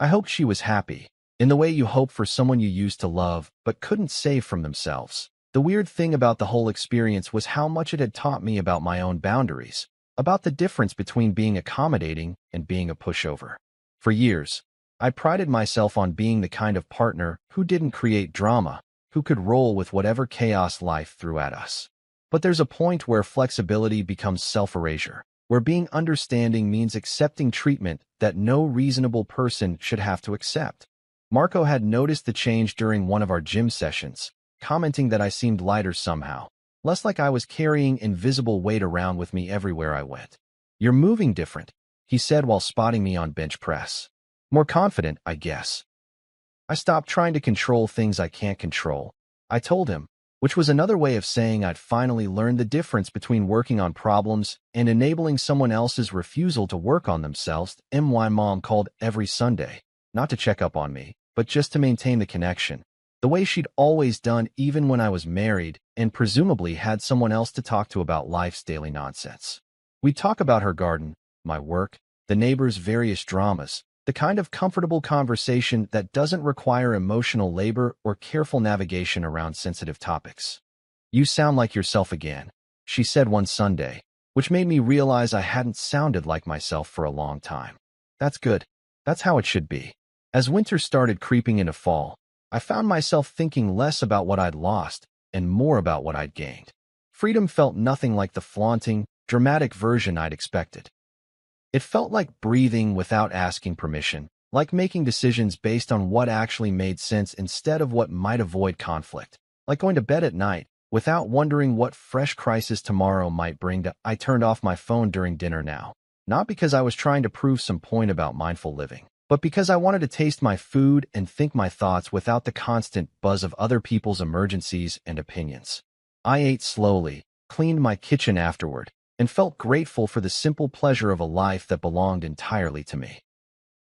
I hoped she was happy, in the way you hope for someone you used to love but couldn't save from themselves. The weird thing about the whole experience was how much it had taught me about my own boundaries, about the difference between being accommodating and being a pushover. For years, I prided myself on being the kind of partner who didn't create drama, who could roll with whatever chaos life threw at us. But there's a point where flexibility becomes self-erasure, where being understanding means accepting treatment that no reasonable person should have to accept. Marco had noticed the change during one of our gym sessions, commenting that I seemed lighter somehow, less like I was carrying invisible weight around with me everywhere I went. "You're moving different," he said while spotting me on bench press. "More confident, I guess." I stopped trying to control things I can't control, I told him, which was another way of saying I'd finally learned the difference between working on problems and enabling someone else's refusal to work on themselves. My mom called every Sunday, not to check up on me, but just to maintain the connection, the way she'd always done even when I was married and presumably had someone else to talk to about life's daily nonsense. We'd talk about her garden, my work, the neighbors' various dramas, the kind of comfortable conversation that doesn't require emotional labor or careful navigation around sensitive topics. "You sound like yourself again," she said one Sunday, which made me realize I hadn't sounded like myself for a long time. That's good. That's how it should be. As winter started creeping into fall, I found myself thinking less about what I'd lost and more about what I'd gained. Freedom felt nothing like the flaunting, dramatic version I'd expected. It felt like breathing without asking permission, like making decisions based on what actually made sense instead of what might avoid conflict, like going to bed at night without wondering what fresh crisis tomorrow might bring. I turned off my phone during dinner now, not because I was trying to prove some point about mindful living, but because I wanted to taste my food and think my thoughts without the constant buzz of other people's emergencies and opinions. I ate slowly, cleaned my kitchen afterward, and felt grateful for the simple pleasure of a life that belonged entirely to me.